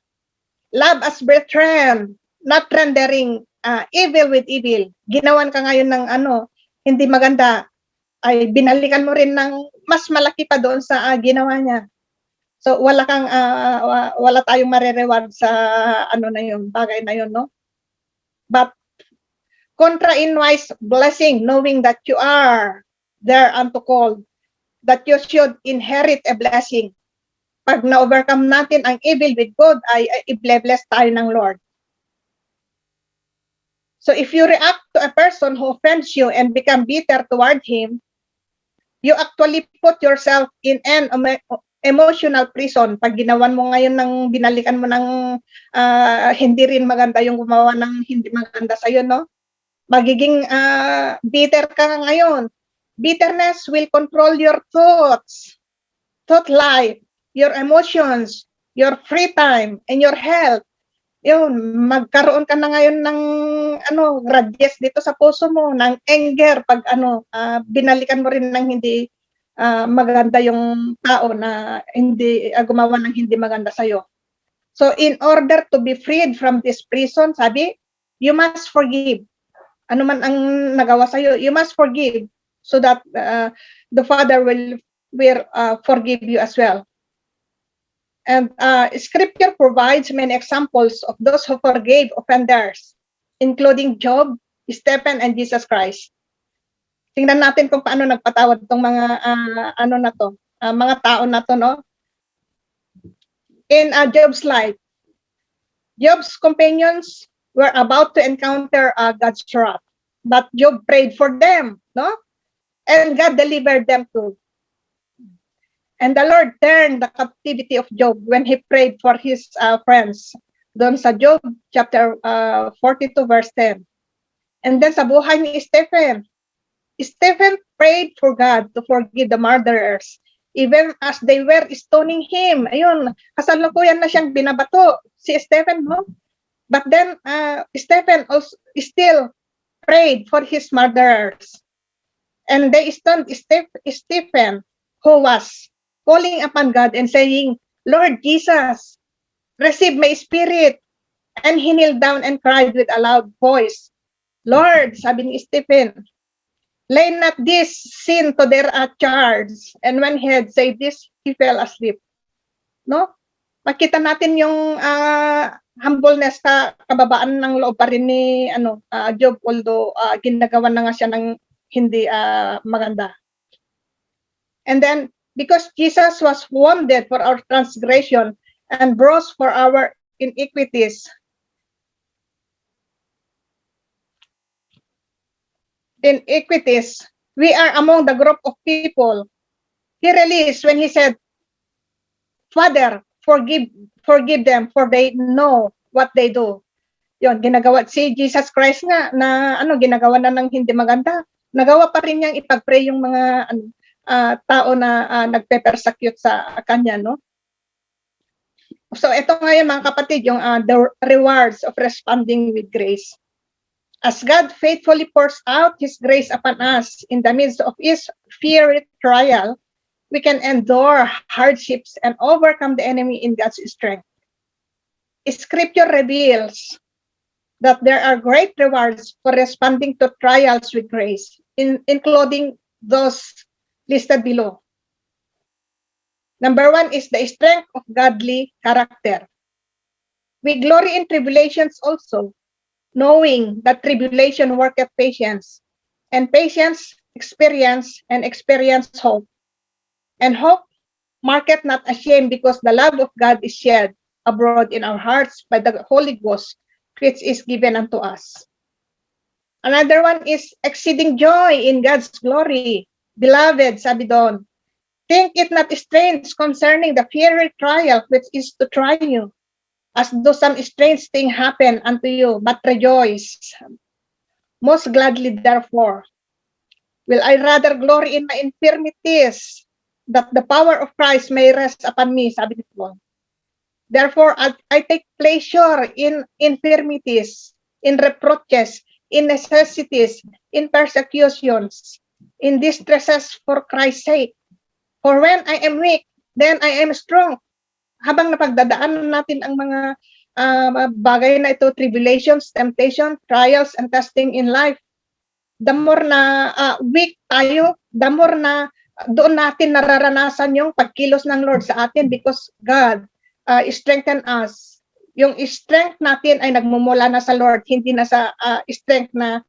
Love as brethren, not rendering evil with evil. Ginawan ka ngayon ng hindi maganda, ay binalikan mo rin ng mas malaki pa doon sa ginawa niya. So wala tayong marereward sa na yun, bagay na yun, no? But contra in wise blessing, knowing that you are there unto call, that you should inherit a blessing. Pag na-overcome natin ang evil with good, ay i-bless tayo ng Lord. So if you react to a person who offends you and become bitter toward him, you actually put yourself in an emotional prison. Pag ginawan mo ngayon binalikan mo ng hindi rin maganda yung gumawa ng hindi maganda sa'yo, no? Magiging bitter ka ngayon. Bitterness will control your thoughts, thought life, your emotions, your free time, and your health. Yun, magkaroon ka na ngayon ng grudges dito sa puso mo, ng anger pag binalikan mo rin ng hindi maganda yung tao na hindi gumawa ng hindi maganda sa'yo. So in order to be freed from this prison, sabi, you must forgive. Ano man ang nagawa sa'yo, you must forgive so that the Father will forgive you as well. And Scripture provides many examples of those who forgave offenders, including Job, Stephen, and Jesus Christ. Tingnan natin kung paano nagpatawad tong mga mga tao na to, no? In Job's life, Job's companions were about to encounter God's wrath, but Job prayed for them, no? And God delivered them too. And the Lord turned the captivity of Job when he prayed for his friends. Doon sa Job chapter 42 verse 10. And then sa buhay ni Stephen, Stephen prayed for God to forgive the murderers even as they were stoning him. Ayun, kasalukuyan na siyang binabato si Stephen, no? But then Stephen also still prayed for his murderers. And they stoned Stephen, who was calling upon God and saying, Lord Jesus, receive my spirit. And he knelt down and cried with a loud voice, Lord, sabi ni Stephen, lay not this sin to their charge. And when he had said this, he fell asleep. No? Makita natin yung humbleness, kababaan ng loob pa rin ni Job, although ginagawa na nga siya ng hindi maganda. And then, because Jesus was wounded for our transgression and bruised for our iniquities, we are among the group of people he released when he said, Father, forgive them, for they know what they do. Yon, ginagawa si Jesus Christ nga na ginagawa na ng hindi maganda. Nagawa pa rin niyang ipag-pray yung mga tao na nagpe-persecute sa kanya, no? So ito ngayon mga kapatid, yung the rewards of responding with grace. As God faithfully pours out His grace upon us in the midst of His fiery trial, we can endure hardships and overcome the enemy in God's strength. Scripture reveals that there are great rewards for responding to trials with grace, including those listed below. Number 1 is the strength of godly character. We glory in tribulations also, knowing that tribulation worketh patience, and patience experience, and experience hope. And hope marketh not ashamed, because the love of God is shed abroad in our hearts by the Holy Ghost, which is given unto us. Another one is exceeding joy in God's glory. Beloved, sabi doon, think it not strange concerning the fiery trial which is to try you, as though some strange thing happen unto you, but rejoice. Most gladly, therefore, will I rather glory in my infirmities, that the power of Christ may rest upon me, sabi ni Paul. Therefore, I take pleasure in infirmities, in reproaches, in necessities, in persecutions, in distresses for Christ's sake. For when I am weak, then I am strong. Habang napagdadaanan natin ang mga bagay na ito, tribulations, temptation, trials, and testing in life, the more na weak tayo, the more na doon natin nararanasan yung pagkilos ng Lord sa atin, because God strengthen us. Yung strength natin ay nagmumula na sa Lord, hindi na sa strength na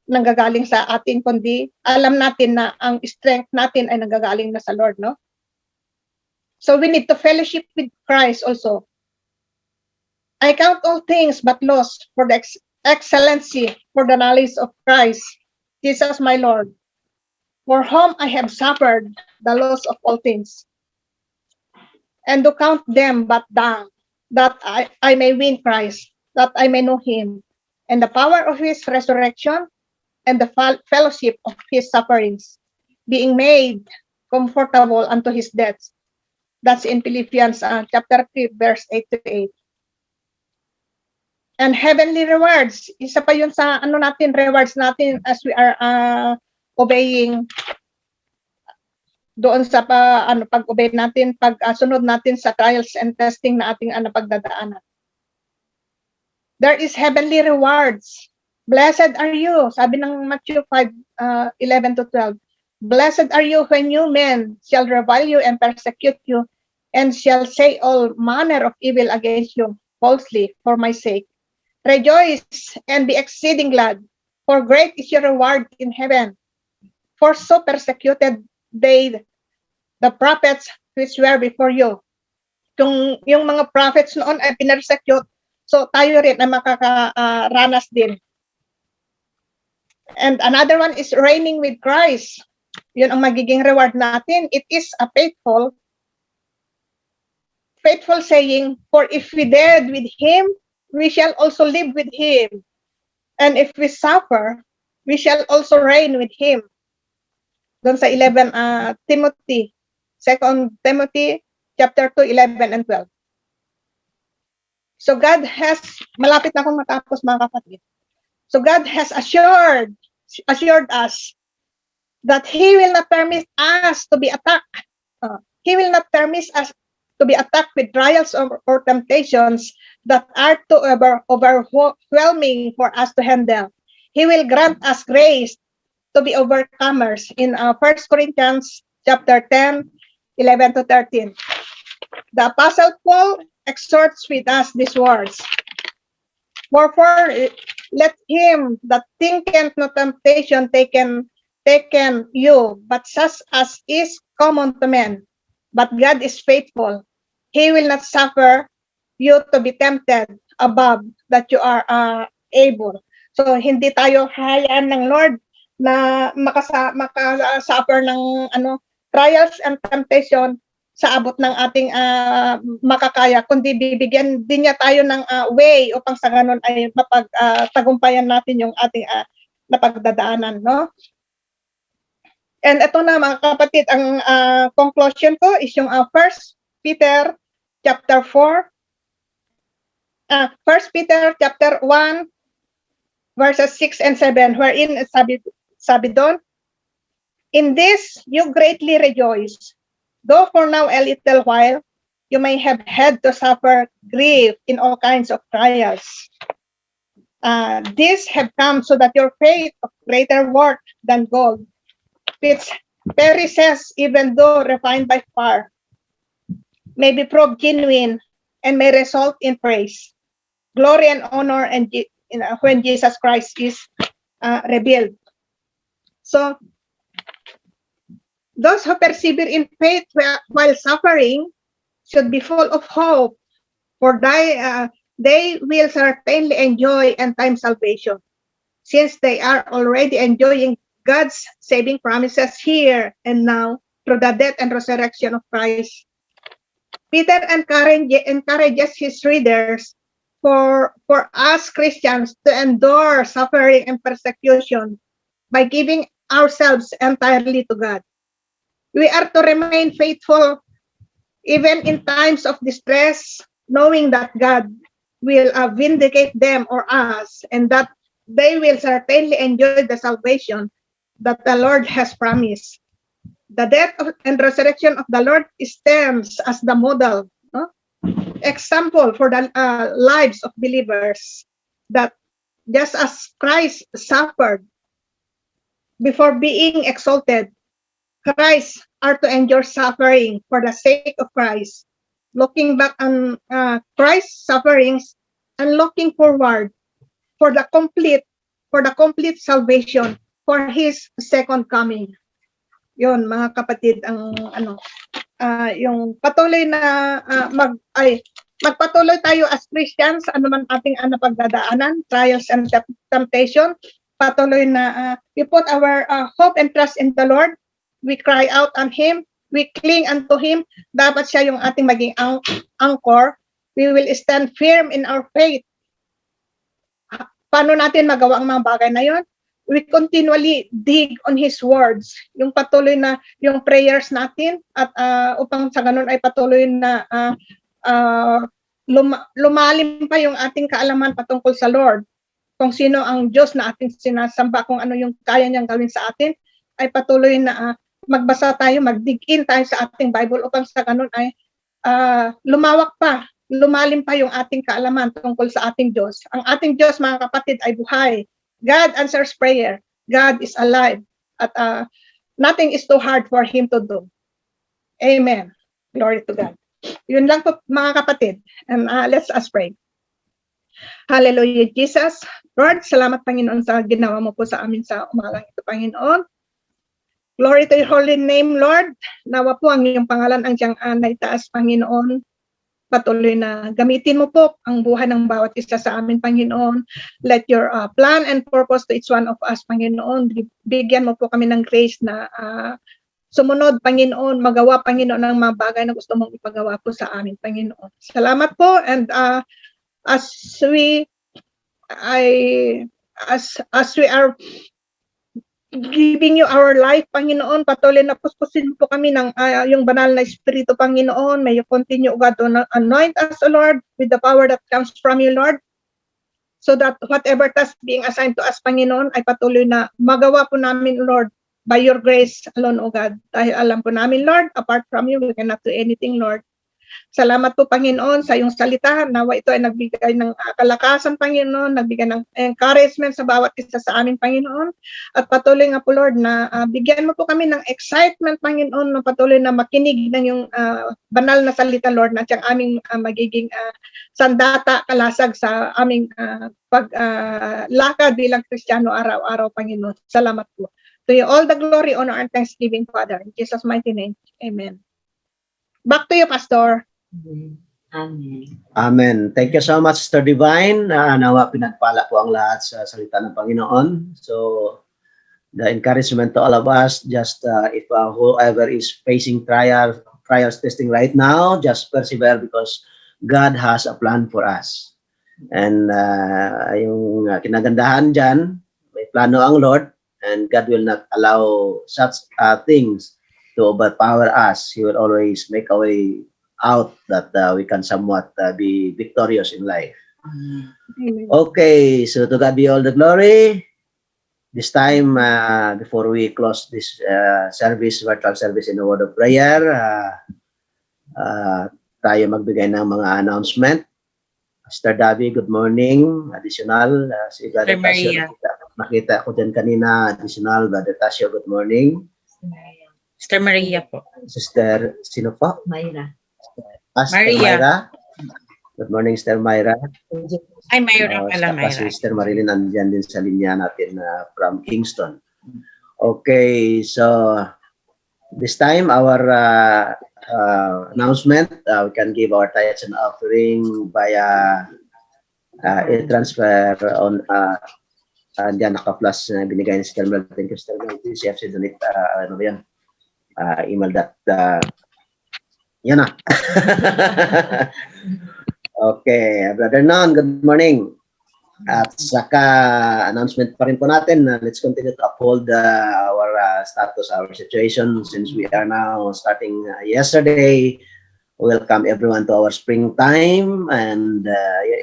nanggagaling sa atin, kundi alam natin na ang strength natin ay nanggagaling na sa Lord, no? So we need to fellowship with Christ also. I count all things but loss for the excellency, for the knowledge of Christ, Jesus my Lord, for whom I have suffered the loss of all things, and to count them but dung, that I may win Christ, that I may know Him, and the power of His resurrection, and the fellowship of His sufferings, being made comfortable unto His death. That's in Philippians chapter 3, verse 8 to 8. And heavenly rewards, isa pa yun sa rewards natin as we are obeying doon sa pag-obey natin, pag-sunod natin sa trials and testing na ating pagdadaanan. There is heavenly rewards. Blessed are you, sabi ng Matthew 5:11 to 12. Blessed are you when you men shall revile you and persecute you, and shall say all manner of evil against you falsely for my sake. Rejoice and be exceeding glad, for great is your reward in heaven. For so persecuted they the prophets which were before you. Kung yung mga prophets noon ay pinersecute, so tayo rin ay makakaranas din. And another one is reigning with Christ. Yun ang magiging reward natin. It is a faithful saying, for if we died with Him, we shall also live with Him. And if we suffer, we shall also reign with Him. Doon sa 11 Timothy 2 Timothy chapter 2, 11 and 12. So God has, malapit na akong matapos mga kapatid. So God has assured us that He will not permit us to be attacked. He will not permit us to be attacked with trials or temptations that are too overwhelming for us to handle. He will grant us grace to be overcomers in 1 Corinthians chapter 10, 11 to 13. The Apostle Paul exhorts with us these words. Wherefore, let him that thinketh no temptation taken you, but such as is common to men. But God is faithful. He will not suffer you to be tempted above that you are able. So, hindi tayo hayaan ng Lord na makasuffer ng trials and temptation sa abot ng ating makakaya, kundi bibigyan din niya tayo ng way upang sa ganun ay mapagtagumpayan natin yung ating napagdadaanan, no? And ito na mga kapatid, ang conclusion ko is yung 1 Peter chapter 4, 1 Peter chapter 1 verses 6 and 7, wherein sabi doon, in this you greatly rejoice, though for now a little while you may have had to suffer grief in all kinds of trials. These have come so that your faith of greater worth than gold, which perishes even though refined by fire, may be proved genuine and may result in praise, glory, and honor, and when Jesus Christ is revealed. So, those who persevere in faith while suffering should be full of hope, for they will certainly enjoy end-time salvation, since they are already enjoying God's saving promises here and now through the death and resurrection of Christ. Peter encourages his readers for us Christians to endure suffering and persecution by giving ourselves entirely to God. We are to remain faithful even in times of distress, knowing that God will vindicate them or us, and that they will certainly enjoy the salvation that the Lord has promised. The death and resurrection of the Lord stands as the model, example for the lives of believers, that just as Christ suffered before being exalted, Christ are to endure suffering for the sake of Christ, looking back on Christ's sufferings and looking forward for the complete salvation for His second coming. Yon mga kapatid, ang yung patuloy na magpatuloy tayo as Christians, ano man ating napagdadaanan, trials and temptation, patuloy na we put our hope and trust in the Lord. We cry out on Him, we cling unto Him. Dapat siya yung ating maging anchor. We will stand firm in our faith. Paano natin magawa ang mga bagay na yon? We continually dig on His words. Yung patuloy na yung prayers natin, at upang sa ganun ay patuloy na lumalim pa yung ating kaalaman patungkol sa Lord. Kung sino ang Diyos na ating sinasamba, kung ano yung kaya niyang gawin sa atin, ay patuloy na magbasa tayo, mag-dig-in tayo sa ating Bible upang sa ganun ay lumawak pa, lumalim pa yung ating kaalaman tungkol sa ating Diyos. Ang ating Diyos, mga kapatid, ay buhay. God answers prayer. God is alive. At nothing is too hard for Him to do. Amen. Glory to God. Yun lang po, mga kapatid. And let's us pray. Hallelujah, Jesus. Lord, salamat, Panginoon, sa ginawa mo po sa amin sa umagang ito, Panginoon. Glory to your holy name, Lord. Nawa po ang iyong pangalan ang siyang naitaas, Panginoon. Patuloy na gamitin mo po ang buhay ng bawat isa sa amin, Panginoon. Let your plan and purpose to each one of us, Panginoon. Bigyan mo po kami ng grace na sumunod, Panginoon, magawa, Panginoon, ng mga bagay na gusto mong ipagawa po sa amin, Panginoon. Salamat po, and as we are giving you our life, Panginoon. Patuloy na puspusin po kami ng yung banal na Espiritu, Panginoon. May you continue, God, to anoint us, O Lord, with the power that comes from you, Lord. So that whatever task being assigned to us, Panginoon, ay patuloy na magawa po namin, Lord, by your grace alone, O God. Dahil alam po namin, Lord, apart from you, we cannot do anything, Lord. Salamat po, Panginoon, sa iyong salita. Nawa ito ay nagbigay ng kalakasan, Panginoon, nagbigay ng encouragement sa bawat isa sa amin, Panginoon. At patuloy nga po, Lord, na bigyan mo po kami ng excitement, Panginoon, na patuloy na makinig ng iyong banal na salita, Lord, na siyang aming magiging sandata, kalasag sa aming paglakad bilang Kristiyano araw-araw, Panginoon. Salamat po. To you all the glory, honor, and thanksgiving, Father. In Jesus' mighty name, amen. Back to you, Pastor. Amen. Amen. Thank you so much, Sister Divine. Nawa pinagpala po ang lahat sa salita ng Panginoon. So, the encouragement to all of us, just if whoever is facing trials, testing right now, just persevere because God has a plan for us. And yung kinagandahan dyan, may plano ang Lord, and God will not allow such things to overpower us. He will always make a way out that we can somewhat be victorious in life. Amen. Okay, so to God be all the glory. This time, before we close this virtual service in a word of prayer, tayo magbigay ng mga announcement. Mr. Davi, good morning. Additional, si Brother Tasio, nakita ko dyan kanina. Additional, Brother Tasio, good morning. Sister Maria po. Sister, sino po? Mayra. Sister Maria. Myra. Good morning, Sister Myra. Ay, Mayra pala, Tapos Mayra. si Sister Marilyn nandiyan din sa linya natin from Kingston. Okay, so this time our announcement, we can give our tithes and offering via e-transfer on diyan naka-plus na binigay ni Sister Mel. Thank you, Sister Mel. CFC Donate, ano ba yan? Email that yan na. Okay, Brother Non, good morning. At saka announcement pa rin po natin na let's continue to uphold our status, our situation since we are now starting yesterday. Welcome everyone to our springtime, and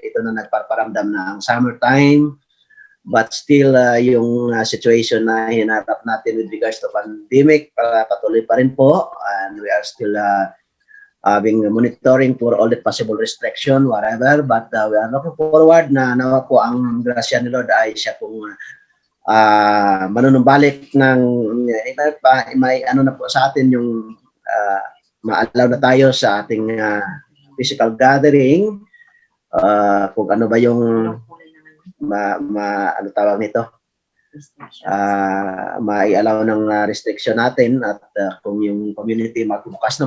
ito na nagpaparamdam na ang summertime. But still, yung situation na hinarap natin with regards to pandemic, patuloy pa rin po. And we are still being monitoring for all the possible restriction, whatever. But we are looking forward na nawa po ang grasya ni Lord ay siya pong manunumbalik ng may ano na po sa atin yung ma-allow na tayo sa ating physical gathering. Kung ano ba yung ano tawag nito, mai-allow ng restriction natin at kung yung community magbukas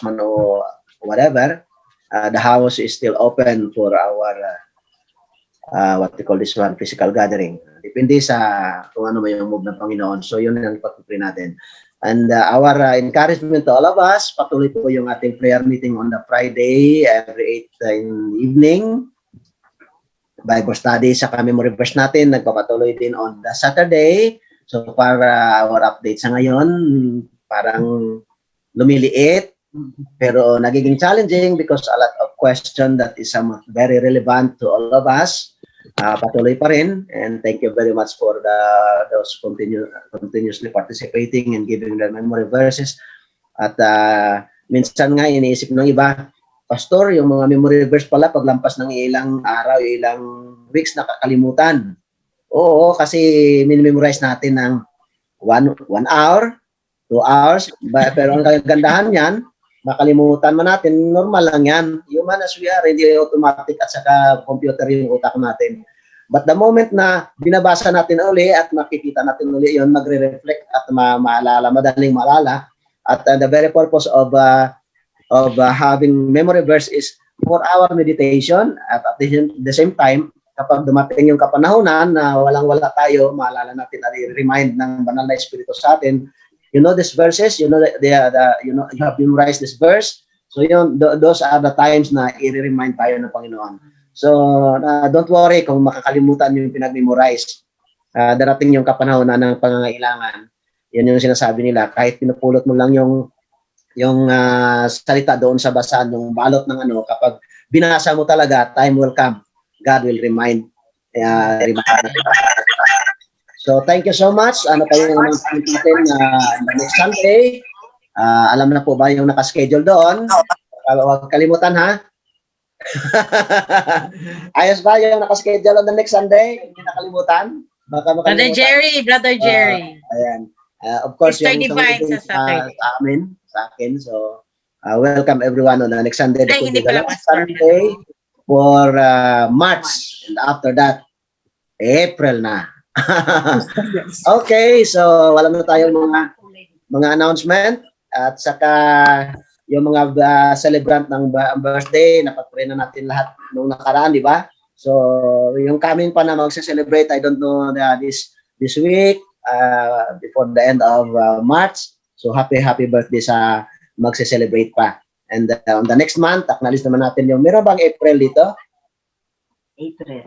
man o whatever, the house is still open for our what we call this one, physical gathering. Depende sa kung ano may yung move ng Panginoon. So yun ang patuloy natin. And our encouragement to all of us, patuloy po yung ating prayer meeting on the Friday every 8 in the evening. Bible study sa memory verse natin, nagpapatuloy din on the Saturday. So para our update sa ngayon, parang lumiliit, pero nagiging challenging because a lot of question that is very relevant to all of us. Patuloy pa rin, and thank you very much for those continuously participating and giving their memory verses. At minsan nga iniisip ng iba, Pastor, yung mga memory verse pala, paglampas ng ilang araw, ilang weeks, nakakalimutan. Oo, kasi minimemorize natin ng 1 hour, 2 hours. Pero ang kagandahan yan, makalimutan man natin, normal lang yan. Human as we are, hindi automatic at saka computer yung utak natin. But the moment na binabasa natin uli at makikita natin uli yun, magre-reflect at maalala, madaling maalala. At the very purpose of having memory verse is for our meditation at the same time, kapag dumating yung kapanahunan na walang-wala tayo, maalala natin at i-remind ng banal na Espiritu sa atin, you know these verses, you know you have memorized this verse, so yun, those are the times na i-remind tayo ng Panginoon. So don't worry kung makakalimutan yung pinag-memorize. darating yung kapanahonan ng pangangailangan. Yan yung sinasabi nila, kahit pinupulot mo lang yung salita doon sa basa ng balot ng ano, kapag binasa mo talaga, time will come. God will remind. So, thank you so much. Ano pa yung announcement natin next Sunday? Alam na po ba yung nakaschedule doon? Huwag kalimutan, ha? Ayos ba yung nakaschedule on the next Sunday? Hindi nakalimutan? Baka Brother makalimutan. Brother Jerry. Ayan. Of course, Sister yung Divine isang sa Saturday. sa akin. So, welcome everyone on the next Sunday. That Ay, will hindi be the pala, last Pastor. Sunday for March. And after that, April na. Okay, so wala na tayong mga announcement at saka yung mga celebrant ng birthday, napag-pray na natin lahat nung nakaraan, di ba? So, yung coming pa na magse-celebrate, I don't know this week, before the end of March. So, happy birthday sa magse-celebrate pa. And on the next month, acknowledge naman natin yung, meron bang April dito? April.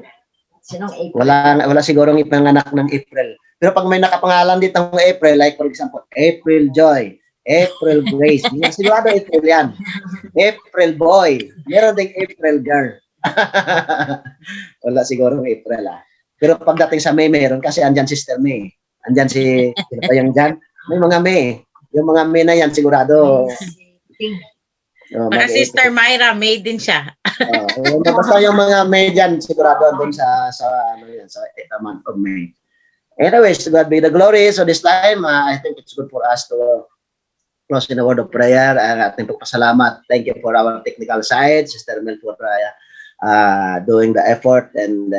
Sinong April? Wala sigurong ipanganak ng April. Pero pag may nakapangalan dito ng April, like for example, April Joy, April Grace, sigurado April yan. April Boy, meron ding April Girl. Wala sigurong April, Pero pagdating sa May, meron kasi andyan Sister May. Andyan sino pa yung dyan? May mga May. Yung mga May na yan, sigurado. Baka Sister Myra, made din siya. Basta yung mga May dyan, sigurado doon sa month of May. Anyways, to God be the glory. So this time, I think it's good for us to close in a word of prayer. Ating pagpasalamat. Thank you for our technical side, Sister Mel, for doing the effort and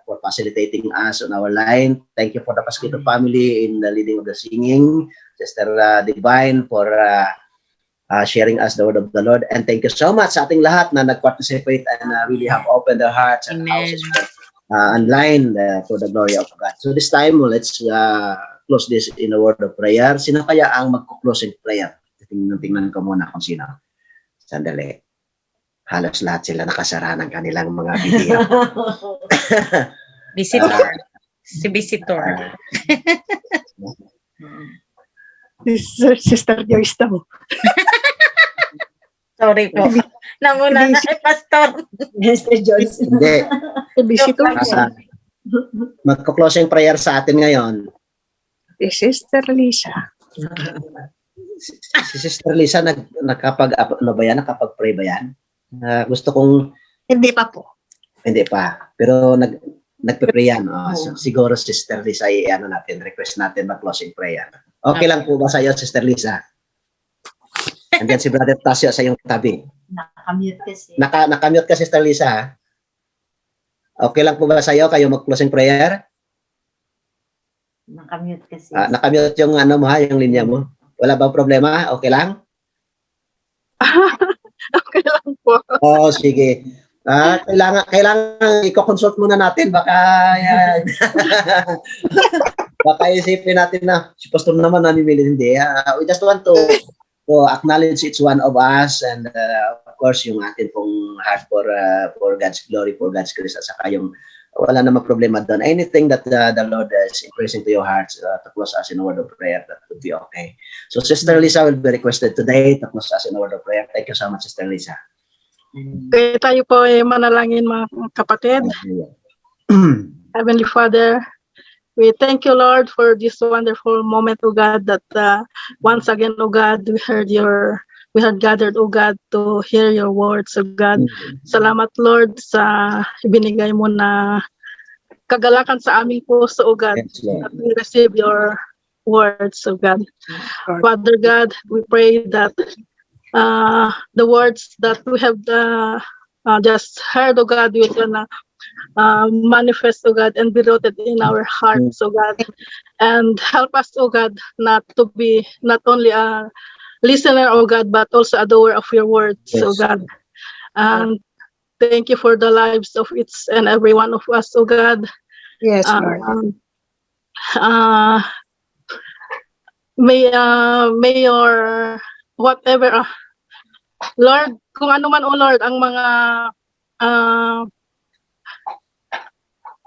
for facilitating us on our line. Thank you for the Pasquito family in the leading of the singing. Sister Divine for sharing us the word of the Lord. And thank you so much sa ating lahat na nag-participate and really have opened their hearts and houses online for the glory of God. So this time, let's close this in a word of prayer. Sino kaya ang magko-closing prayer? Tingnan ko muna kung sino. Sandali. Halos lahat sila nakasara ng kanilang mga video. Visitor. Si Visitor. Sister Joyce daw. Sorry po. Namuna na Pastor. Mr. Joyce. Hindi. Visitor. Magko-closing prayer sa atin ngayon. Sister Lisa. Si Sister Lisa nakapag-pray ba yan? Gusto kong Hindi pa po. hindi pa. Pero nagpe-pray yan. So, siguro Sister Lisa request natin mag-closing prayer. Okay lang po ba sa iyo, Sister Lisa? Andiyan si Brother Tasio sa iyong tabi. Nakamute kasi. Nakamute ka, Sister Lisa, ha? Okay lang po ba sa iyo kayo mag-closing prayer? Nakamute kasi. Nakamute yung yung linya mo. Wala bang problema? Okay lang? Okay lang po. Oo, sige. Kailangan i-consult muna natin. Baka baka isipin natin na si Pastor naman namimili. Hindi. We just want to acknowledge each one of us and of course yung atin pong heart for God's glory, for God's grace at saka yung wala namang problema doon. Anything that the Lord is impressing to your hearts to close us in a word of prayer, that would be okay. So Sister Lisa will be requested today to close us in a word of prayer. Thank you so much, Sister Lisa. Kaya tayo po ay manalangin mga kapatid. Heavenly Father, we thank you, Lord, for this wonderful moment, O God, that once again, O God, we had gathered, O God, to hear your words, O God. Salamat, Lord, sa ibinigay mo na kagalakan sa aming puso, O God, Yes, Lord. that we receive your words, O God. Father God, we pray that the words that we have just heard, O God, will gonna manifest, O God, and be rooted in our hearts, O God, and help us, O God, not to be not only a listener, O God, but also a doer of your words, O Yes. God. And thank you for the lives of each and every one of us, O God. Yes, Lord. May your whatever, Lord, kung ano man, O Lord, ang mga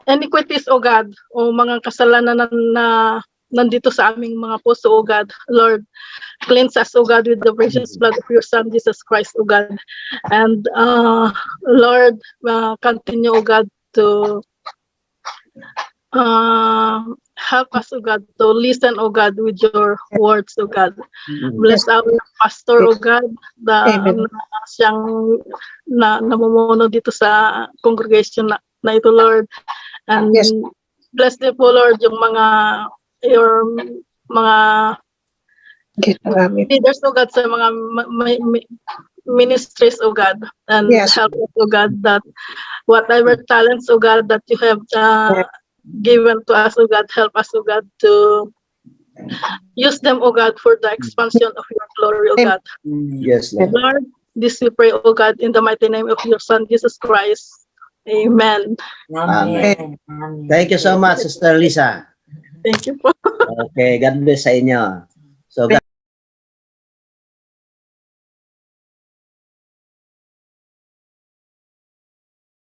iniquities, O God, o mga kasalanan na nandito sa aming mga puso, O God. Lord, cleanse us, O God, with the precious blood of your Son, Jesus Christ, O God. And Lord, continue, O God, to help us, O God, to listen, O God, with your words, O God. Bless our pastor, O God, Amen. siyang namumuno dito sa congregation na ito, Lord. And Yes. bless them po, Lord, yung your mga Marami. leaders, O God, sa mga ministries, O God. And Yes. help us, O God, that whatever talents, O God, that you have given to us, O God, help us, O God, to use them, O God, for the expansion of your glory, O God. Yes, Lord. Lord, this we pray, O God, in the mighty name of your Son, Jesus Christ. Amen. Amen. Amen. Thank you so much, Sister Lisa. Thank you po. Okay, God bless sa inyo. So,